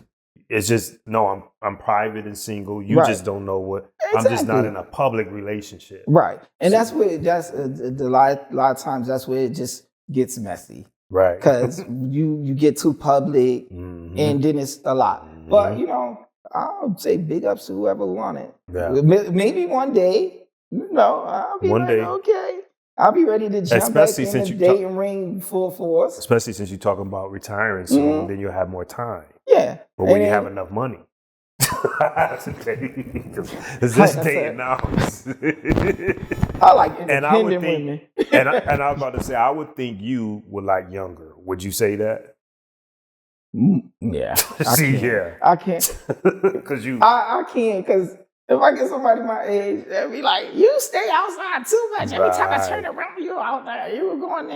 [SPEAKER 1] it's just, no, I'm private and single. You just don't know what. Exactly. I'm just not in a public relationship.
[SPEAKER 2] Right. And that's where a lot of times that's where it just gets messy. Right. Because you get too public and then it's a lot. But you know, I'll say big ups to whoever wanted. Yeah. Maybe one day, you know, I'll be okay. I'll be ready to jump back in the dating ring full force.
[SPEAKER 1] Especially since you're talking about retiring soon, then you'll have more time. Yeah. But when you have enough money. It's just dating now.
[SPEAKER 2] I like independent women.
[SPEAKER 1] and I was about to say, I would think you would like younger. Would you say that?
[SPEAKER 2] Yeah.
[SPEAKER 1] I
[SPEAKER 2] can't. I can't, because if I get somebody my age, they'll be like, you stay outside too much. Every time I turn around, you out there. You going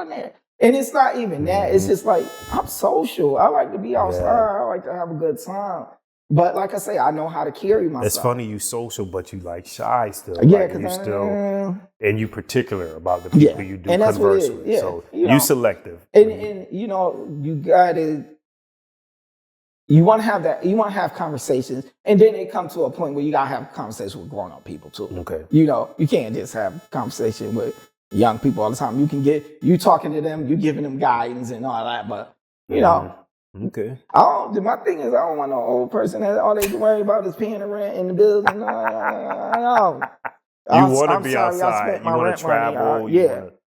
[SPEAKER 2] there. And it's not even that. It's just like, I'm social. I like to be outside. I like to have a good time. But like I say, I know how to carry myself.
[SPEAKER 1] It's funny you social, but you like shy still.
[SPEAKER 2] Yeah,
[SPEAKER 1] because you still, and you particular about the people you do
[SPEAKER 2] and that's
[SPEAKER 1] converse
[SPEAKER 2] what it is.
[SPEAKER 1] with.
[SPEAKER 2] Yeah.
[SPEAKER 1] So you selective.
[SPEAKER 2] And you know, you gotta. You want to have that. You want to have conversations, and then it comes to a point where you gotta have conversations with grown-up people too.
[SPEAKER 1] Okay.
[SPEAKER 2] You know, you can't just have conversation with young people all the time. You can get you talking to them, you giving them guidance and all that, but you know.
[SPEAKER 1] Okay.
[SPEAKER 2] My thing is, I don't want no old person that all they worry about is paying the rent and the bills. And no.
[SPEAKER 1] You want to be outside. You want to travel.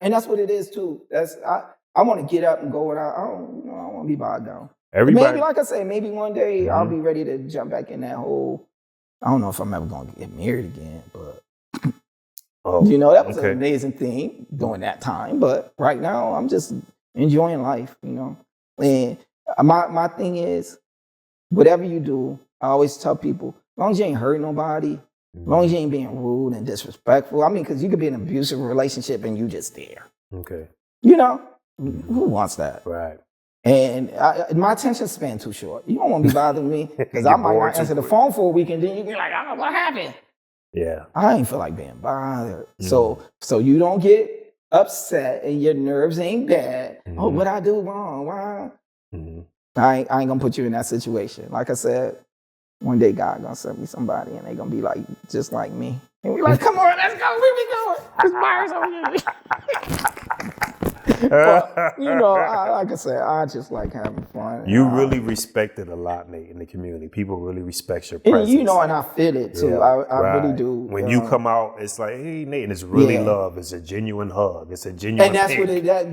[SPEAKER 2] And that's what it is too. I want to get up and go without. I don't want to be bogged down. Maybe, like I say, maybe one day I'll be ready to jump back in that whole. I don't know if I'm ever going to get married again, but that was an amazing thing during that time. But right now, I'm just enjoying life, And my thing is, whatever you do, I always tell people, as long as you ain't hurt nobody, as long as you ain't being rude and disrespectful. I mean, because you could be in an abusive relationship and you just there.
[SPEAKER 1] Okay.
[SPEAKER 2] Who wants that?
[SPEAKER 1] Right.
[SPEAKER 2] And my attention span too short. You don't want to be bothering me because I might not answer the phone for a week and then you be like, oh, what happened?
[SPEAKER 1] Yeah.
[SPEAKER 2] I ain't feel like being bothered. So you don't get upset and your nerves ain't bad. Oh, what I do wrong? Why? I ain't gonna put you in that situation. Like I said, one day God gonna send me somebody and they gonna be like just like me. And we like, come on, let's go. Where we going? There's bars over here. But, like I said, I just like having fun.
[SPEAKER 1] You really respect it a lot, Nate, in the community. People really respect your presence.
[SPEAKER 2] And and I feel it too. Yeah, I really do.
[SPEAKER 1] When you come out, it's like, hey, Nate, and it's really love. It's a genuine hug. It's a genuine.
[SPEAKER 2] And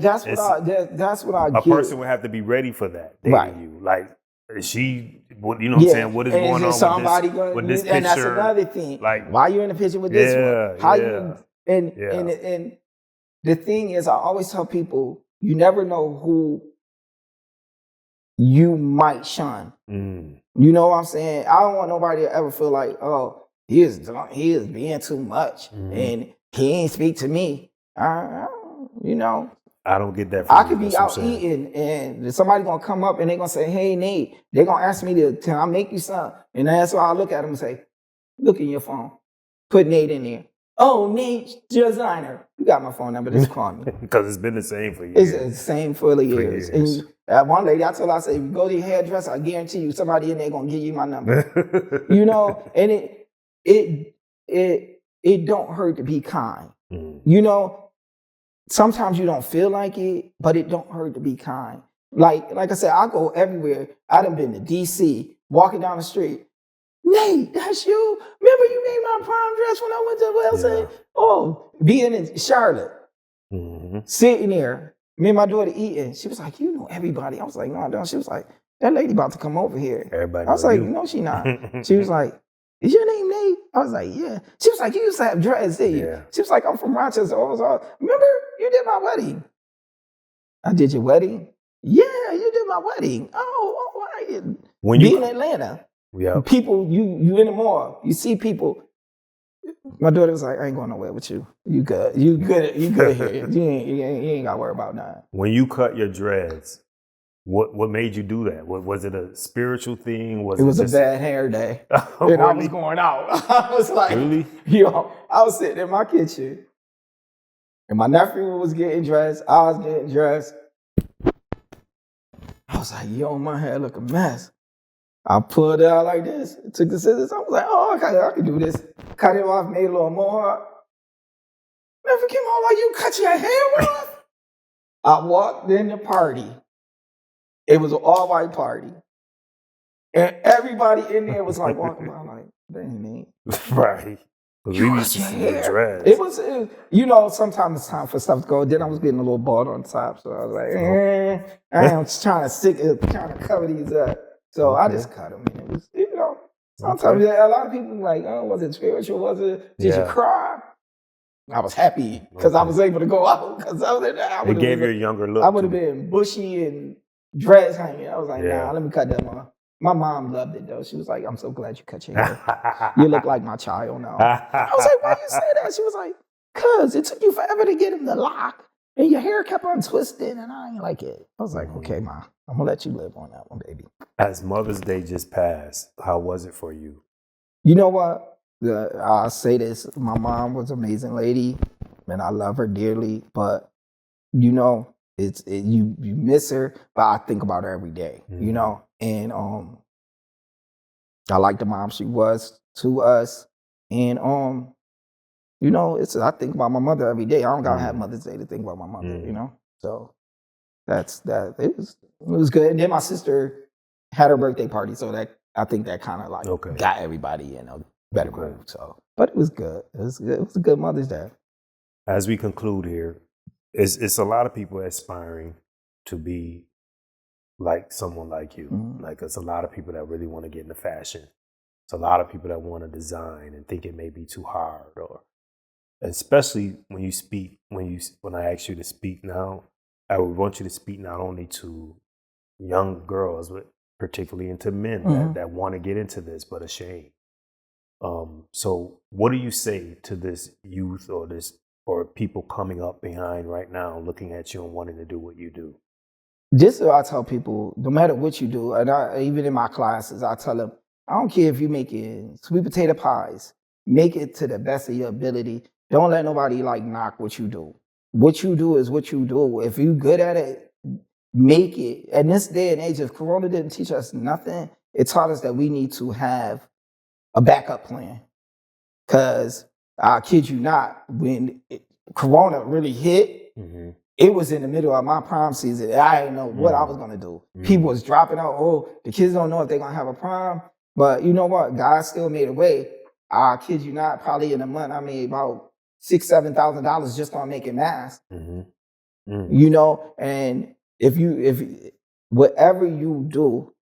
[SPEAKER 2] that's that's what I
[SPEAKER 1] get. A person would have to be ready for that. Right. You like, is she? What what is going on with this picture?
[SPEAKER 2] And that's another thing. Like, why you in the picture with this one? How you? And the thing is, I always tell people, you never know who you might shun. You know what I'm saying? I don't want nobody to ever feel like, oh, he is being too much and he ain't speak to me. I
[SPEAKER 1] don't get that.
[SPEAKER 2] I could be out eating and somebody gonna come up and they gonna say, hey, Nate, they gonna ask me can I make you something? And that's why I look at them and say, look in your phone. Put Nate in there. Oh, Nate Designer. You got my phone number, just call me.
[SPEAKER 1] Because it's been the same for years.
[SPEAKER 2] It's the same for the years. And one lady, I told her, I said, if you go to your hairdresser, I guarantee you somebody in there gonna give you my number. And it don't hurt to be kind. Sometimes you don't feel like it, but it don't hurt to be kind. Like I said, I go everywhere. I done been to DC, walking down the street. Nate, that's you. Remember you made my prom dress when I went to LA? Yeah. Oh, being in Charlotte, sitting there, me and my daughter eating. She was like, you know everybody. I was like, no, I don't. She was like, that lady about to come over here.
[SPEAKER 1] Everybody.
[SPEAKER 2] I was like, no, she not. She was like, is your name Nate? I was like, yeah. She was like, you used to have dreads, didn't you? Yeah. She was like, I'm from Rochester. Remember you did my wedding? I did your wedding? Yeah, you did my wedding. When you in Atlanta.
[SPEAKER 1] Yeah.
[SPEAKER 2] People, you in the mall, you see people. My daughter was like, I ain't going nowhere with you. You good. You good here. You ain't got to worry about that.
[SPEAKER 1] When you cut your dreads, what made you do that? Was it a spiritual thing?
[SPEAKER 2] It was a bad hair day. And I was going out. I was like,
[SPEAKER 1] really?
[SPEAKER 2] I was sitting in my kitchen and my nephew was getting dressed. I was getting dressed. I was like, my hair look a mess. I pulled it out like this, took the scissors. I was like, I can do this. Cut it off, made it a little more. Never came home like, you cut your hair off? I walked in the party. It was an all-white party. And everybody in there was like walking by like, dang, man.
[SPEAKER 1] Right.
[SPEAKER 2] You cut your hair. It was, sometimes it's time for stuff to go. Then I was getting a little bald on top. So I was like, I am trying to cover these up. So I just cut them. And it was, sometimes a lot of people like, was it spiritual? Was it, did you cry? I was happy because I was able to go out. Because
[SPEAKER 1] it gave you a younger look.
[SPEAKER 2] I would have been bushy and dreads hanging. I was like, nah, let me cut them off. My mom loved it though. She was like, I'm so glad you cut your hair. You look like my child now. I was like, why you say that? She was like, cause it took you forever to get him to lock. And your hair kept on twisting and I ain't like it. I was like, okay, Ma. I'm gonna let you live on that one, baby.
[SPEAKER 1] As Mother's Day just passed, how was it for you?
[SPEAKER 2] You know what? I'll say this. My mom was an amazing lady, and I love her dearly. But, you know, you miss her, but I think about her every day, you know? And I like the mom she was to us. And, you know, I think about my mother every day. I don't gotta have Mother's Day to think about my mother, you know? So that's that. It was good. And then my sister had her birthday party, so that I think that kind of like got everybody in a better mood. So, but it was good. It was good. It was a good Mother's Day.
[SPEAKER 1] As we conclude here, it's a lot of people aspiring to be like someone like you. Like, it's a lot of people that really want to get into fashion. It's a lot of people that want to design and think it may be too hard, or especially when you speak. When I ask you to speak now, I would want you to speak not only to young girls, but particularly into men that want to get into this but ashamed. So what do you say to this youth or people coming up behind right now, looking at you and wanting to do what you do?
[SPEAKER 2] This is what I tell people: no matter what you do, and even in my classes, I tell them, I don't care if you're making sweet potato pies, make it to the best of your ability. Don't let nobody like knock what you do. What you do is what you do. If you're good at it, make it. And this day and age, if Corona didn't teach us nothing, it taught us that we need to have a backup plan. Because I kid you not, when Corona really hit, it was in the middle of my prom season. I didn't know what I was going to do. People was dropping out. Oh, the kids don't know if they're going to have a prom. But you know what? God still made a way. I kid you not, probably in a month, I made about $6,000-$7,000 just on making masks. You know, and if whatever you do,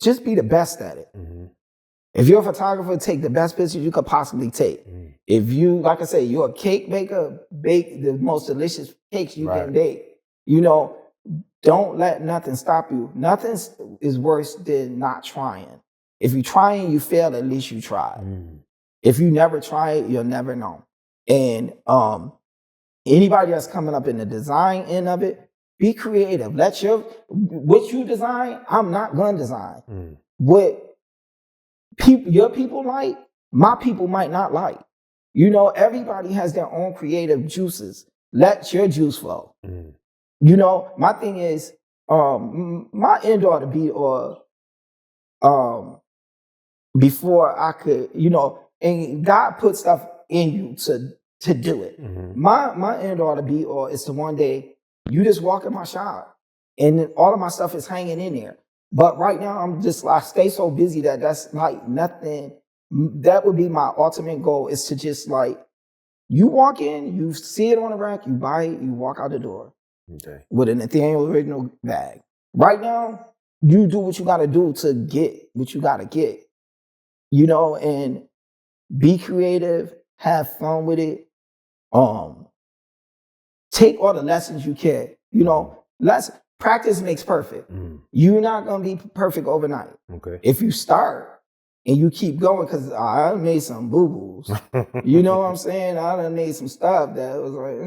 [SPEAKER 2] just be the best at it. If you're a photographer, take the best pictures you could possibly take. If you, like I say, you're a cake baker, bake the most delicious cakes you can bake. You know, don't let nothing stop you. Nothing is worse than not trying. If you try and you fail, at least you tried. If you never try it, you'll never know. And anybody that's coming up in the design end of it, be creative. What you design, I'm not gonna design. What your people like, my people might not like. You know, everybody has their own creative juices. Let your juice flow. You know, my thing is, my end ought to be, before I could, you know, and God put stuff in you to do it. My end ought to be, it's the one day you just walk in my shop and all of my stuff is hanging in there. But right now I stay so busy that's like nothing. That would be my ultimate goal, is to just like, you walk in, you see it on the rack, you buy it, you walk out the door with a Nathaniel original bag. Right now, you do what you got to do to get what you got to get, you know, and be creative, have fun with it. Take all the lessons you can, you know, practice makes perfect. You're not going to be perfect overnight. If you start and you keep going, because I made some boo-boos. You know what I'm saying? I done made some stuff that was like,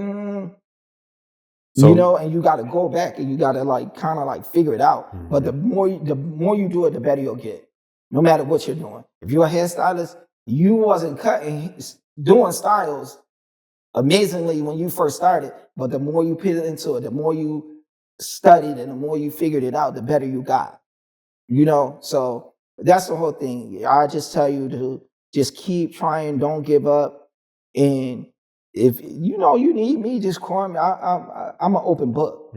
[SPEAKER 2] so, you know, and you got to go back and you got to like kind of like figure it out. But the more you do it, the better you'll get, no matter what you're doing. If you're a hairstylist, you wasn't doing styles amazingly when you first started, but the more you put into it, the more you studied and the more you figured it out, the better you got. You know, so that's the whole thing. I just tell you to just keep trying, don't give up. And if you know you need me, just call me. I'm an open book.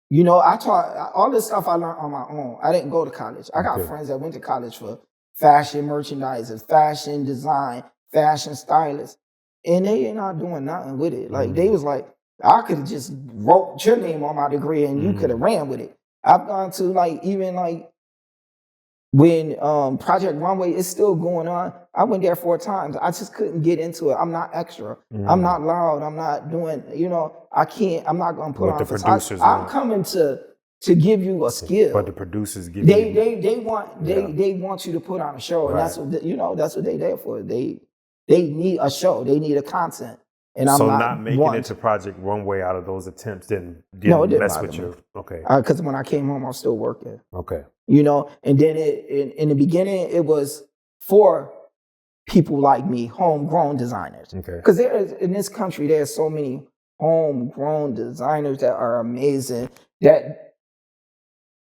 [SPEAKER 2] You know, I taught all this stuff I learned on my own. I didn't go to college. I got friends that went to college for fashion merchandisers, fashion design, fashion stylists, and they ain't not doing nothing with it. Like they was like, I could have just wrote your name on my degree and you could have ran with it. I've gone to like, even like when Project Runway is still going on, I went there 4 times. I just couldn't get into it. I'm not extra. I'm not loud. I'm not doing, you know, I'm not going to put on.
[SPEAKER 1] The producers
[SPEAKER 2] I'm coming to give you a skill.
[SPEAKER 1] But the producers give
[SPEAKER 2] they want you to put on a show. And that's what, you know, that's what they there for. They need a show. They need a content. And I'm
[SPEAKER 1] so
[SPEAKER 2] not
[SPEAKER 1] making it to Project Runway out of those attempts didn't mess with you. Okay.
[SPEAKER 2] Because when I came home, I was still working.
[SPEAKER 1] Okay.
[SPEAKER 2] You know, and then in the beginning, it was for people like me, homegrown designers.
[SPEAKER 1] Okay.
[SPEAKER 2] Because in this country, there's so many homegrown designers that are amazing, that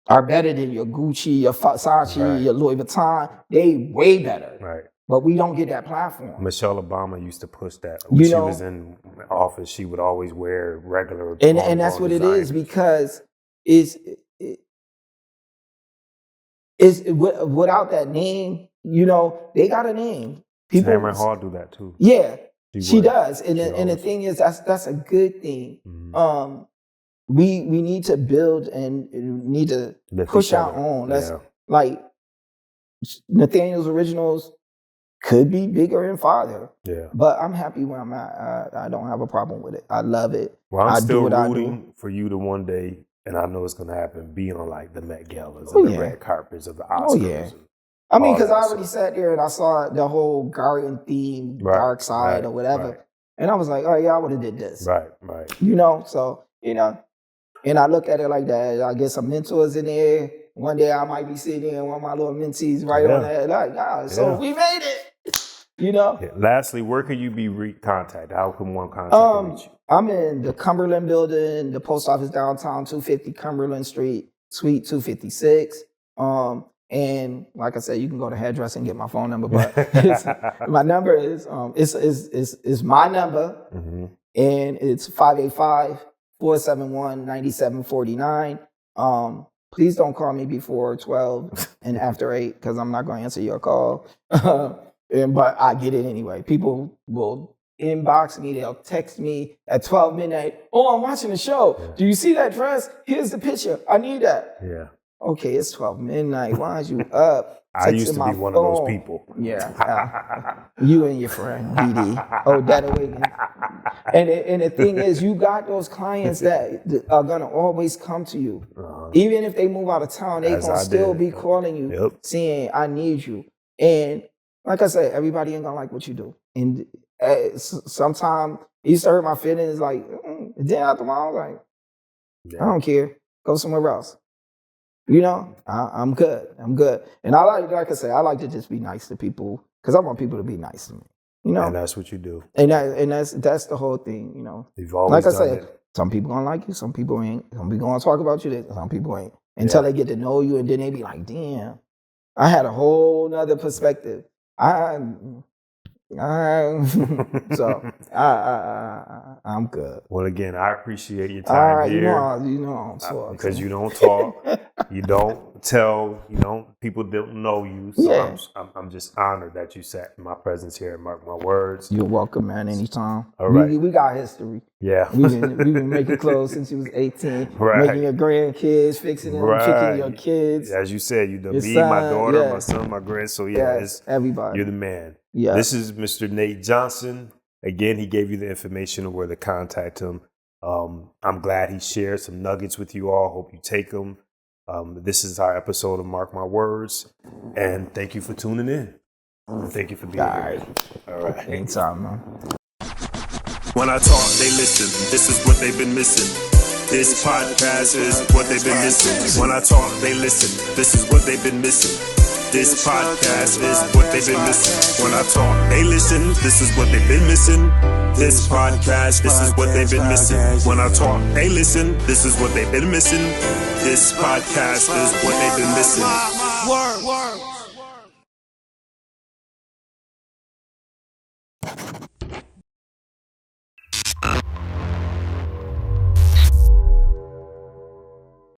[SPEAKER 2] are better than your Gucci, your Versace, your Louis Vuitton. They way better.
[SPEAKER 1] Right.
[SPEAKER 2] But we don't get that platform.
[SPEAKER 1] Michelle Obama used to push that. When she was in office, she would always wear regular.
[SPEAKER 2] And that's what
[SPEAKER 1] design.
[SPEAKER 2] it is, because without that name, you know, they got a name.
[SPEAKER 1] People, Tamron Hall do that too.
[SPEAKER 2] Yeah, she does. And the thing is, that's a good thing. Mm-hmm. We need to build and need to push our own. That's like Nathaniel's originals could be bigger and farther. Yeah. But I'm happy where I'm at. I don't have a problem with it. I love it.
[SPEAKER 1] Well, I'm still rooting for you to one day, and I know it's going to happen, be on like the Met Galas and the red carpets of the Oscars. Oh, yeah.
[SPEAKER 2] I mean, because I already sat there and I saw the whole garden theme, dark side or whatever. Right. And I was like, oh, yeah, I would have did this.
[SPEAKER 1] Right.
[SPEAKER 2] You know, so, you know, and I look at it like that. I get some mentors in there. One day I might be sitting there and one of my little mentees on there. Like, so we made it. You know. Yeah.
[SPEAKER 1] Lastly, where can you be contacted? How can one contact you?
[SPEAKER 2] I'm in the Cumberland building, the post office downtown, 250 Cumberland Street, Suite 256. And like I said, you can go to hairdresser and get my phone number, but my number is my number, mm-hmm. and it's 585-471-9749. Please don't call me before 12 and after 8, because I'm not going to answer your call. But I get it anyway. People will inbox me. They'll text me at 12 midnight. Oh, I'm watching the show. Yeah. Do you see that dress? Here's the picture. I need that.
[SPEAKER 1] Yeah.
[SPEAKER 2] Okay, it's 12 midnight. Why is you up?
[SPEAKER 1] I used to be one of those people.
[SPEAKER 2] Yeah. You and your friend, BD. Oh, that awakens. And the thing is, you got those clients that are going to always come to you. Uh-huh. Even if they move out of town, they're going to still be calling you, saying, I need you. And like I said, everybody ain't going to like what you do. And sometimes it used to hurt my feelings. Like, then after a while, I was like, I don't care. Go somewhere else. You know, I'm good. And I like I say, I like to just be nice to people, because I want people to be nice to me. You know,
[SPEAKER 1] and that's what you do.
[SPEAKER 2] And that's the whole thing. You know,
[SPEAKER 1] you've always
[SPEAKER 2] like I said, some people gonna like you, some people ain't. Some people gonna talk about you, some people ain't. Until they get to know you, and then they be like, "Damn, I had a whole nother perspective." So I'm good.
[SPEAKER 1] Well, again, I appreciate your time here.
[SPEAKER 2] You know, I'm sorry,
[SPEAKER 1] because you don't talk, you don't tell, people don't know you. So I'm just honored that you sat in my presence here at Marc My Words.
[SPEAKER 2] You're welcome, man. Anytime.
[SPEAKER 1] All right,
[SPEAKER 2] we got history.
[SPEAKER 1] Yeah,
[SPEAKER 2] we've been making clothes since you was 18.
[SPEAKER 1] Right,
[SPEAKER 2] making your grandkids, fixing them, kicking your kids.
[SPEAKER 1] As you said, you the me, my daughter, my son, my grand. So it's
[SPEAKER 2] everybody.
[SPEAKER 1] You're the man.
[SPEAKER 2] Yeah.
[SPEAKER 1] This is Mr. Nate Johnson. Again, he gave you the information of where to contact him. I'm glad he shared some nuggets with you all. Hope you take them. This is our episode of Marc My Words. And thank you for tuning in. Thank you for being here. All right.
[SPEAKER 2] Anytime, man.
[SPEAKER 3] When I talk, they listen. This is what they've been missing. This podcast is what they've been missing. When I talk, they listen. This is what they've been missing. This podcast is what they've been missing. When I talk, they listen. This is what they've been missing. This podcast, this is what they've been missing. When I talk, they listen. This is what they've been missing. This podcast is what they've been missing. Word.